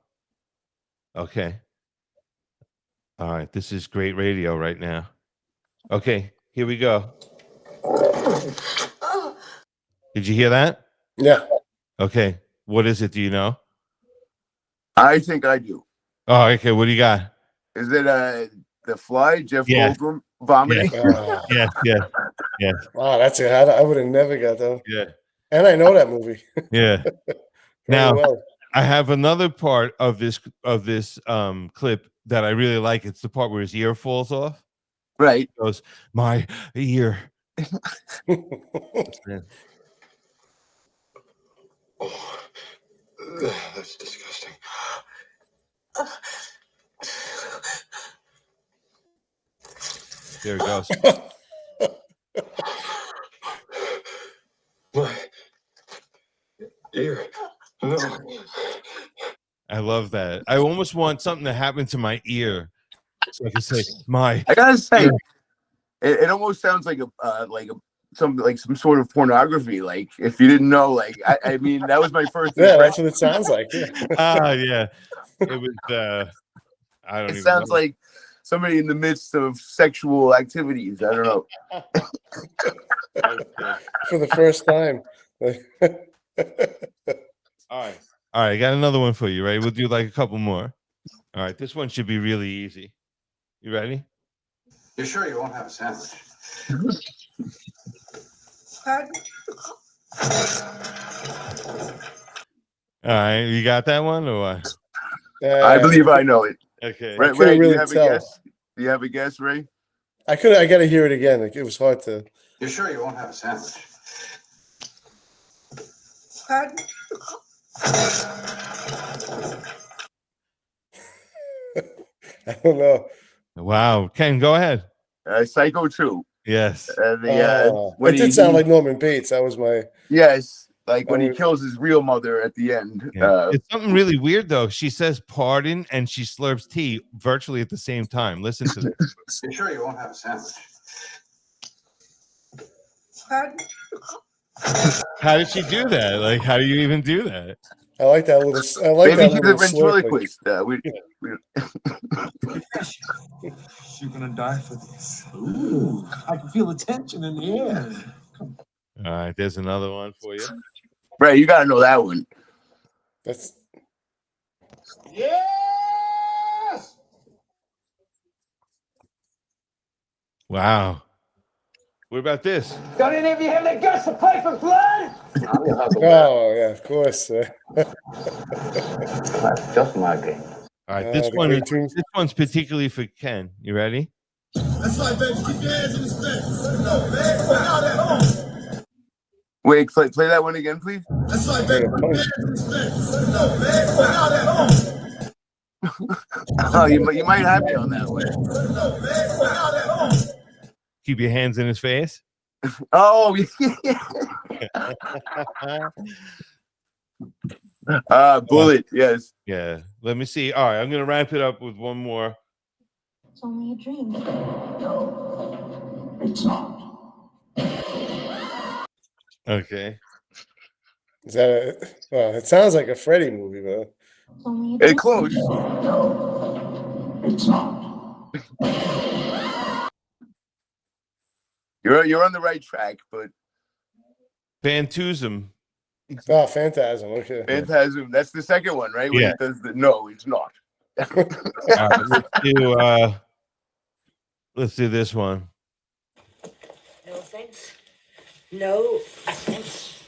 Speaker 1: Okay. All right. This is great radio right now. Okay. Here we go. Did you hear that?
Speaker 3: Yeah.
Speaker 1: Okay. What is it? Do you know?
Speaker 2: I think I do.
Speaker 1: Oh, okay. What do you got?
Speaker 2: Is it the Fly, Jeff
Speaker 1: Yes.
Speaker 2: Goldblum vomiting?
Speaker 1: Yes. Yes.
Speaker 3: Wow, I would have never got that.
Speaker 1: Yeah.
Speaker 3: And I know that movie.
Speaker 1: Yeah.
Speaker 3: Very
Speaker 1: Now,
Speaker 3: well.
Speaker 1: I have another part of this clip that I really like. It's the part where his ear falls off.
Speaker 2: Right.
Speaker 1: He goes, my ear.
Speaker 5: That's disgusting.
Speaker 1: There it goes.
Speaker 5: My ear. No.
Speaker 1: I love that. I almost want something to happen to my ear so I can say my.
Speaker 2: I gotta say,
Speaker 1: ear.
Speaker 2: it almost sounds like some sort of pornography. Like if you didn't know, like I mean, that was my first.
Speaker 3: Yeah, that's what it sounds like. Yeah.
Speaker 1: Yeah. It was. I don't.
Speaker 2: It
Speaker 1: even
Speaker 2: sounds
Speaker 1: know.
Speaker 2: like somebody in the midst of sexual activities. I don't know.
Speaker 3: For the first time.
Speaker 1: All right. All right. I got another one for you. Right. We'll do like a couple more. All right. This one should be really easy. You ready?
Speaker 5: You sure you won't have a sandwich?
Speaker 1: All right. You got that one or what?
Speaker 2: I believe I know it.
Speaker 1: Okay.
Speaker 2: Ray,
Speaker 3: couldn't
Speaker 2: do
Speaker 3: really
Speaker 2: you have
Speaker 3: tell.
Speaker 2: a guess? Do you have a guess, Ray?
Speaker 3: I got to hear it again. Like, it was hard to.
Speaker 5: You sure you won't have a sandwich?
Speaker 3: I don't know.
Speaker 1: Wow. Ken, go ahead.
Speaker 2: Psycho 2.
Speaker 1: Yes.
Speaker 2: When
Speaker 3: It did sound like Norman Bates. That was my.
Speaker 2: Yes, like when he
Speaker 3: would-
Speaker 2: kills his real mother at the end.
Speaker 1: Yeah. It's something really weird though. She says pardon and she slurps tea virtually at the same time. Listen to this.
Speaker 5: You sure you won't have a sandwich?
Speaker 1: How did she do that? Like, how do you even do that?
Speaker 3: I like that little. I like
Speaker 2: Maybe
Speaker 3: that
Speaker 2: he's a
Speaker 3: little slurp, like-
Speaker 2: ventriloquist.
Speaker 6: You're gonna die for this. Ooh, I can feel the tension in the air.
Speaker 1: All right, there's another one for you.
Speaker 2: Ray, you gotta know that one.
Speaker 3: That's.
Speaker 5: Yes!
Speaker 1: Wow. What about this?
Speaker 4: Don't any of you have the guts to play for blood?
Speaker 3: Oh yeah, of course.
Speaker 5: That's just my game.
Speaker 1: All right,
Speaker 3: the
Speaker 1: this
Speaker 3: cartoons.
Speaker 1: one's particularly for Ken. You ready?
Speaker 5: That's right, baby. Keep your hands in the space. Let it go, man. Put it out at home.
Speaker 2: Wait, play that one again, please.
Speaker 5: That's right,
Speaker 3: Very
Speaker 5: baby.
Speaker 3: punch.
Speaker 5: Keep your hands in the space. Let it go, man. Put it out at home.
Speaker 2: Oh, you might have me on that one.
Speaker 5: Let it go, man. Put it out at home.
Speaker 1: Keep your hands in his face.
Speaker 2: Oh, Bullet. Yes.
Speaker 1: Yeah. Let me see. All right, I'm gonna wrap it up with one more.
Speaker 7: It's only a dream.
Speaker 5: No, it's not.
Speaker 1: Okay.
Speaker 3: Is that a? Well, it sounds like a Freddy movie, but.
Speaker 7: It's only a
Speaker 2: Hey,
Speaker 7: dream.
Speaker 2: close.
Speaker 5: No, it's not.
Speaker 2: You're on the right track, but
Speaker 1: Phantasm.
Speaker 3: Oh, Phantasm. Okay.
Speaker 2: Phantasm. That's the second one, right? When
Speaker 1: Yeah.
Speaker 2: it does the no, it's not.
Speaker 1: All right, let's do this one.
Speaker 8: No offense. No offense.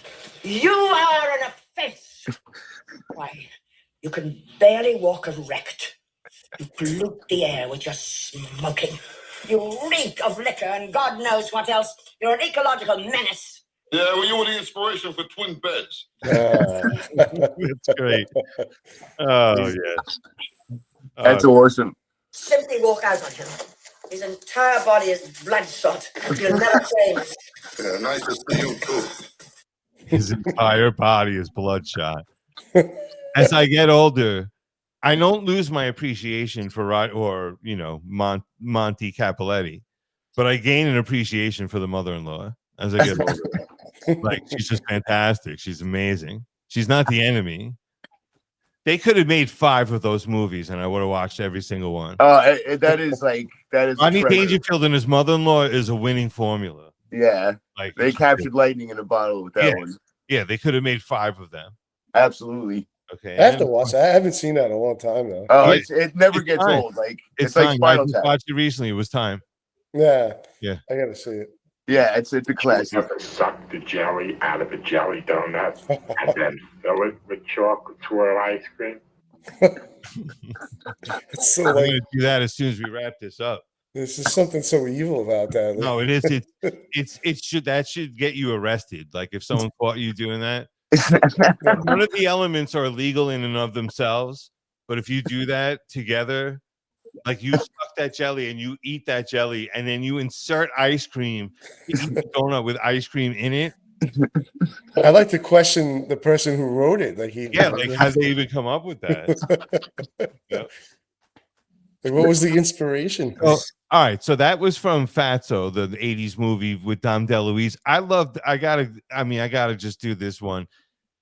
Speaker 8: You are an offense. Why, you can barely walk erect. You pollute the air with your smoking. You reek of liquor and God knows what else. You're an ecological menace.
Speaker 5: Yeah, well, you were the inspiration for twin beds.
Speaker 1: That's great. Oh yes.
Speaker 2: That's awesome.
Speaker 8: Simply walk out on him. His entire body is bloodshot. You'll never change.
Speaker 5: Yeah, nice to see you, too.
Speaker 1: His entire body is bloodshot. As I get older, I don't lose my appreciation for Monty Capoletti, but I gain an appreciation for the mother-in-law as I get older. Like, she's just fantastic. She's amazing. She's not the enemy. They could have made 5 of those movies, and I would have watched every single one.
Speaker 2: That is
Speaker 1: Rodney
Speaker 2: a treasure.
Speaker 1: Dangerfield and his mother-in-law is a winning formula.
Speaker 2: Yeah,
Speaker 1: Like,
Speaker 2: they captured lightning in a bottle with that one.
Speaker 1: Yeah, they could have made 5 of them.
Speaker 2: Absolutely.
Speaker 1: Okay,
Speaker 3: I have to watch. I haven't seen that in a long time though.
Speaker 2: Oh,
Speaker 1: Yeah.
Speaker 2: it never gets
Speaker 1: time.
Speaker 2: old. Like
Speaker 1: it's
Speaker 2: like
Speaker 1: time. I
Speaker 2: Spinal
Speaker 1: just
Speaker 2: Tap.
Speaker 1: watched it recently. It was time.
Speaker 3: Yeah,
Speaker 1: Yeah.
Speaker 3: I gotta see it.
Speaker 2: Yeah, it's a classic.
Speaker 9: Ever suck the jelly out of a jelly donut and then fill it with chocolate swirl ice cream?
Speaker 3: It's so
Speaker 1: I'm
Speaker 3: like
Speaker 1: gonna do that as soon as we wrap this up.
Speaker 3: there's just something so evil about that.
Speaker 1: No, it is. That should get you arrested. Like, if someone caught you doing that. None of the elements are illegal in and of themselves, but if you do that together, like you suck that jelly and you eat that jelly, and then you insert ice cream, you eat the donut with ice cream in it.
Speaker 3: I like to question the person who wrote it. Like
Speaker 1: how did they even come up with that? Yeah.
Speaker 3: Like, what was the inspiration?
Speaker 1: All right, so that was from Fatso, the 80s movie with Dom DeLuise. I gotta just do this one.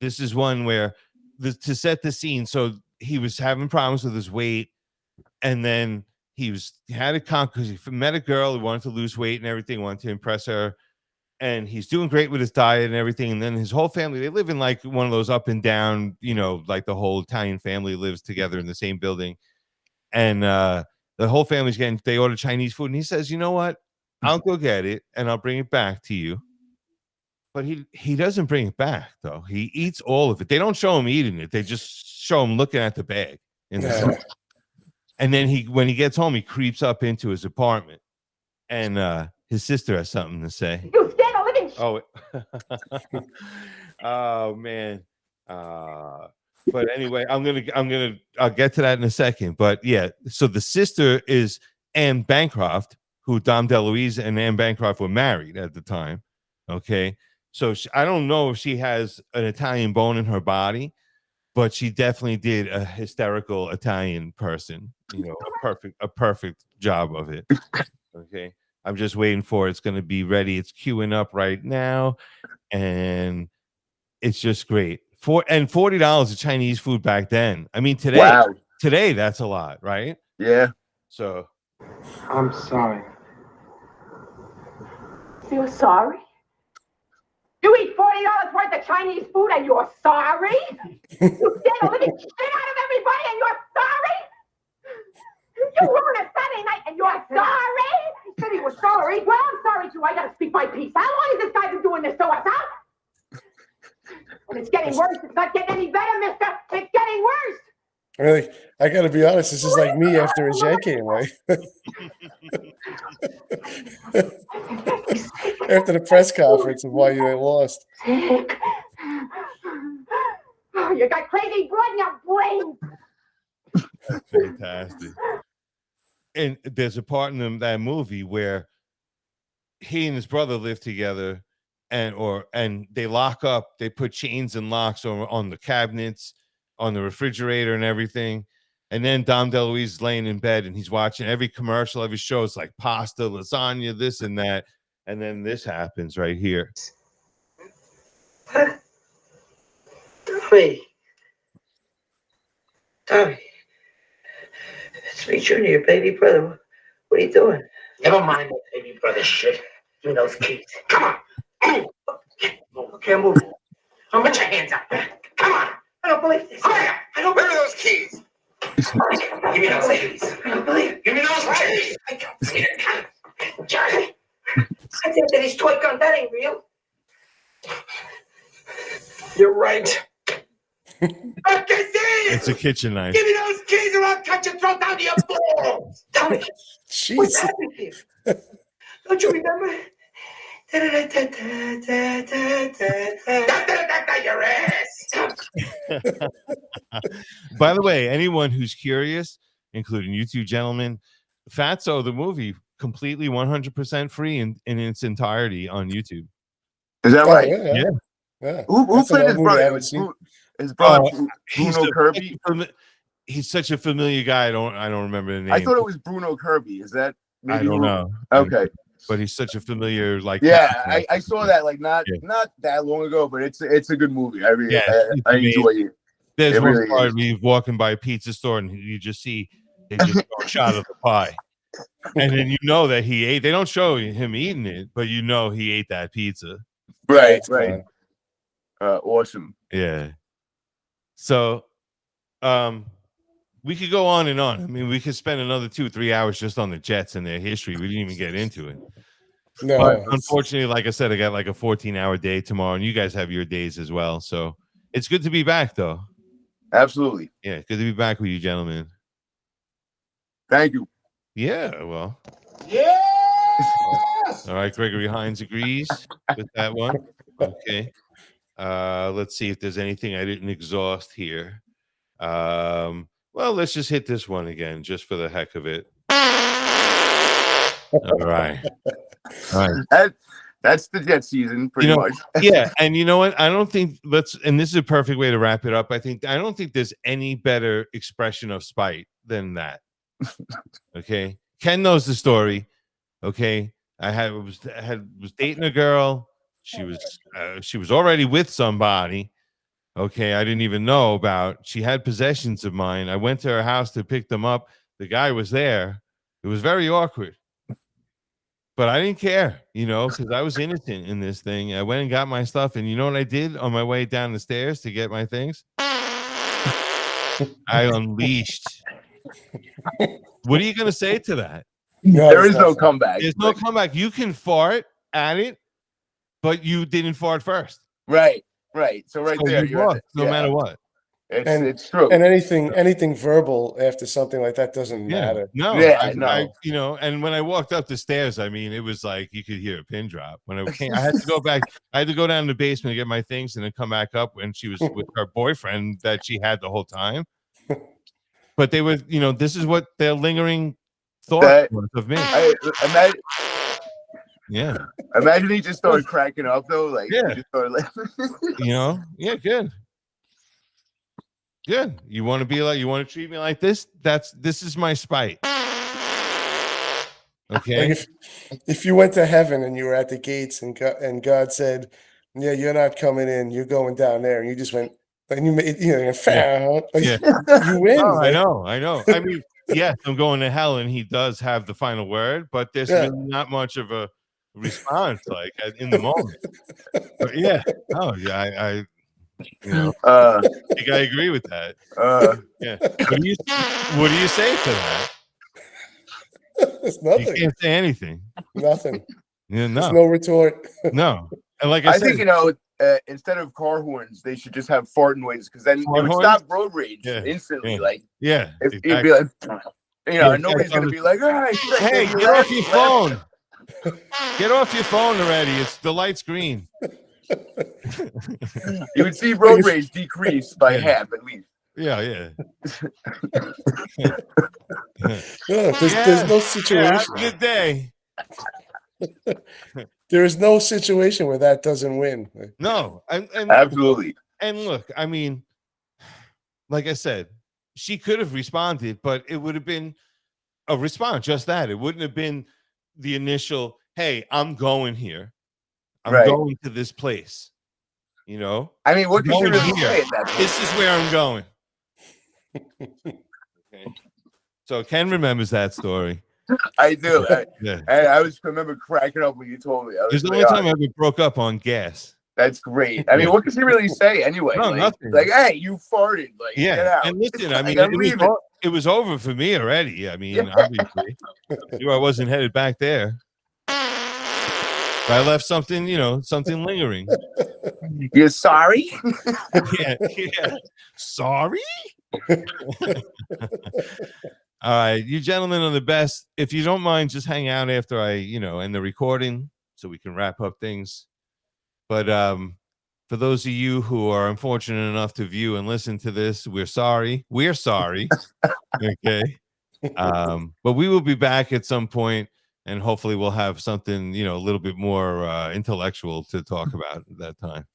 Speaker 1: This is one where to set the scene. So he was having problems with his weight, and then he had a because he met a girl who wanted to lose weight and everything, wanted to impress her, and he's doing great with his diet and everything. And then his whole family, they live in like one of those up and down, like the whole Italian family lives together in the same building, and the whole family's they order Chinese food, and he says, "You know what? I'll go get it and I'll bring it back to you." But he doesn't bring it back though. He eats all of it. They don't show him eating it. They just show him looking at the bag in the center. And then when he gets home, he creeps up into his apartment, and his sister has something to say.
Speaker 8: You stand a living.
Speaker 1: Oh man. But anyway, I'll get to that in a second. But yeah, so the sister is Anne Bancroft, who Dom DeLuise and Anne Bancroft were married at the time. Okay, so I don't know if she has an Italian bone in her body, but she definitely did a hysterical Italian person. A perfect job of it. Okay, I'm just waiting for it. It's going to be ready. It's queuing up right now, and it's just great. $40 of Chinese food back then. I mean, today that's a lot, right?
Speaker 2: Yeah.
Speaker 1: So
Speaker 6: I'm sorry.
Speaker 8: You're sorry? You eat $40 worth of Chinese food and you're sorry? You stand a living shit out of everybody and you're sorry? You ruined a Saturday night and you're sorry? He said he was sorry. Well, I'm sorry too. I gotta speak my piece. How long has this guy been doing this to us, huh? And it's getting worse. It's not getting any better, mister. It's getting worse.
Speaker 3: Really, I gotta be honest. This is like me after a Jet game, right? After the press conference of why you lost.
Speaker 8: Oh, you got crazy blood in your brain.
Speaker 1: that's fantastic. And there's a part in that movie where he and his brother live together, and they lock up. They put chains and locks on the cabinets, on the refrigerator, and everything. And then Dom DeLuise is laying in bed, and he's watching every commercial, every show. It's like pasta, lasagna, this and that. And then this happens right here.
Speaker 8: Tommy, it's me, Junior, your baby brother. What are you doing? Never mind that baby brother shit. Give me those keys. Come on. Okay, move. Put your hands up. Come on. I don't believe this. Where are those keys? Give me those keys. I don't believe it. Give me those keys. I don't believe it. Charlie. I think that his toy gun, that ain't real. You're right.
Speaker 1: It's a kitchen knife.
Speaker 8: Give me those keys or I'll cut your throat down to your balls. Tell me, what's happening here? Don't you remember? Your ass.
Speaker 1: By the way, anyone who's curious, including you two gentlemen, Fatso, the movie, completely 100% free in its entirety on YouTube.
Speaker 2: Is that right?
Speaker 3: Yeah.
Speaker 2: Who played his brother? His brother, Bruno Kirby.
Speaker 1: He's such a familiar guy. I don't remember the name.
Speaker 2: I thought it was Bruno Kirby. Is that?
Speaker 1: I don't know.
Speaker 2: Okay.
Speaker 1: but he's such a familiar
Speaker 2: Yeah, I saw that like not
Speaker 1: Yeah.
Speaker 2: not that long ago, but it's a good movie. I really
Speaker 1: it's
Speaker 2: I
Speaker 1: amazing.
Speaker 2: enjoy it.
Speaker 1: There's
Speaker 2: It
Speaker 1: one
Speaker 2: really
Speaker 1: part
Speaker 2: is.
Speaker 1: where you're walking by a pizza store and you just see they just throw a shot of the pie. And then you know that he ate. They don't show him eating it, but you know he ate that pizza.
Speaker 2: Right,
Speaker 3: it's
Speaker 2: right. Awesome.
Speaker 1: Yeah. So we could go on and on. I mean, we could spend another 2-3 hours just on the Jets and their history. We didn't even get into it.
Speaker 3: No,
Speaker 1: But
Speaker 3: it's-
Speaker 1: unfortunately, like I said, I got like a 14-hour day tomorrow, and you guys have your days as well. So it's good to be back, though.
Speaker 2: Absolutely.
Speaker 1: Yeah, good to be back with you, gentlemen.
Speaker 2: Thank you.
Speaker 1: Yeah, well.
Speaker 5: Yeah.
Speaker 1: All right, Gregory Hines agrees with that one. Okay. Let's see if there's anything I didn't exhaust here. Well, let's just hit this one again, just for the heck of it. All right. All right.
Speaker 2: That's the Jet season, pretty much.
Speaker 1: Yeah, and you know what? I don't think and this is a perfect way to wrap it up. I don't think there's any better expression of spite than that. Okay. Ken knows the story. Okay. I was dating a girl. She was already with somebody. Okay, I didn't even know about. She had possessions of mine. I went to her house to pick them up. The guy was there. It was very awkward. But I didn't care, because I was innocent in this thing. I went and got my stuff, and you know what I did on my way down the stairs to get my things? I unleashed. What are you going to say to that?
Speaker 3: no,
Speaker 2: There
Speaker 3: it's
Speaker 2: is
Speaker 3: not
Speaker 2: no
Speaker 3: fun.
Speaker 2: comeback.
Speaker 1: There's no comeback. You can fart at it, but you didn't fart first.
Speaker 2: Right. So right
Speaker 1: So
Speaker 2: there,
Speaker 1: you lost, no matter what.
Speaker 2: It's true.
Speaker 3: And anything verbal after something like that doesn't matter.
Speaker 1: No,
Speaker 2: Yeah,
Speaker 1: no. And when I walked up the stairs, I mean, it was like you could hear a pin drop. When I came, I had to go back. I had to go down to the basement to get my things, and then come back up when she was with her boyfriend that she had the whole time. But they were, this is what their lingering thought was of me.
Speaker 2: Imagine he just started cracking up though, like
Speaker 1: Yeah.
Speaker 2: he just started
Speaker 1: Yeah, good. Good. You want to treat me like this? This is my spite. Okay.
Speaker 3: Like if you went to heaven and you were at the gates and God said, "Yeah, you're not coming in. You're going down there," and you just went, and you made, you win.
Speaker 1: Oh, I know. I mean, yes, I'm going to hell, and he does have the final word, but there's really not much of a response like in the moment. But yeah. Oh, yeah. I think I agree with that. Yeah. What do you say to that?
Speaker 3: There's nothing.
Speaker 1: You can't say anything.
Speaker 3: Nothing.
Speaker 1: Yeah,
Speaker 3: There's no retort.
Speaker 1: No. And like
Speaker 2: I
Speaker 1: said,
Speaker 2: think instead of car horns, they should just have fart noises because then it would stop road rage instantly. Like if you'd be like, nobody's gonna be like,
Speaker 1: hey, get off your phone. Get off your phone already. It's the light's green.
Speaker 2: You would see road rage decrease by half at least.
Speaker 1: Yeah.
Speaker 3: There's no situation.
Speaker 1: Good day.
Speaker 3: There is no situation where that doesn't win.
Speaker 1: No, and
Speaker 2: absolutely.
Speaker 1: And look, I mean, like I said, she could have responded, but it would have been a response, just that. It wouldn't have been the initial, "Hey, I'm going here. I'm going to this place."
Speaker 2: I mean, what could you really say at that point?
Speaker 1: This is where I'm going. Okay. So Ken remembers that story.
Speaker 2: I do.
Speaker 1: Yeah.
Speaker 2: I remember cracking up when you told me.
Speaker 1: It was the only time I ever broke up on gas.
Speaker 2: That's great. I mean, what could she really say anyway?
Speaker 1: No,
Speaker 2: like,
Speaker 1: nothing.
Speaker 2: Like, hey, you farted. Like, get out.
Speaker 1: And listen, I mean,
Speaker 2: like,
Speaker 1: it was over for me already. I mean, obviously, I knew I wasn't headed back there. But I left something, something lingering.
Speaker 2: You're sorry?
Speaker 1: Yeah. Sorry? All right, you gentlemen are the best. If you don't mind, just hang out after I, end the recording so we can wrap up things. But for those of you who are unfortunate enough to view and listen to this, we're sorry. We're sorry. Okay. But we will be back at some point, and hopefully we'll have something, a little bit more intellectual to talk about at that time.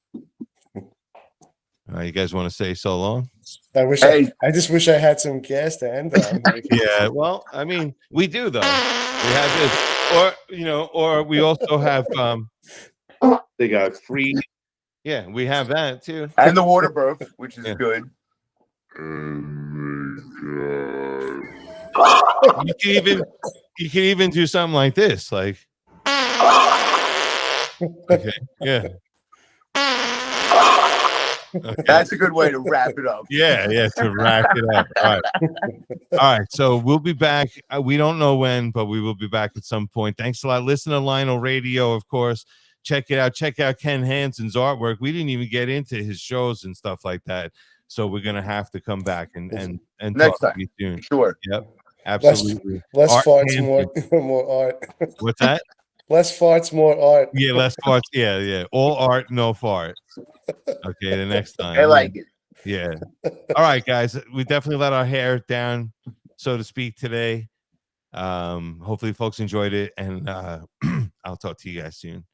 Speaker 1: All You guys want to say so long?
Speaker 3: I wish I just wish I had some gas to end on.
Speaker 1: Yeah, well, I mean, we do though. We have this, or we also have they got free. Yeah, we have that too,
Speaker 2: and the water birth, which is good.
Speaker 1: You can even do something like this, like okay, yeah. Okay.
Speaker 2: That's a good way to wrap it up.
Speaker 1: Yeah, to wrap it up. All right. So we'll be back. We don't know when, but we will be back at some point. Thanks a lot. Listen to LINL Radio, of course. Check it out. Check out Ken Hansen's artwork. We didn't even get into his shows and stuff like that. So we're gonna have to come back and
Speaker 2: next
Speaker 1: talk
Speaker 2: time.
Speaker 1: to you soon.
Speaker 2: Sure.
Speaker 1: Yep. Absolutely.
Speaker 3: Less farts,
Speaker 1: Hansen.
Speaker 3: more art.
Speaker 1: What's that?
Speaker 3: Less farts, more art.
Speaker 1: Yeah, less farts. Yeah. All art, no fart. Okay, the next time.
Speaker 2: I like it.
Speaker 1: Yeah. All right, guys. We definitely let our hair down, so to speak, today. Hopefully folks enjoyed it, and I'll talk to you guys soon.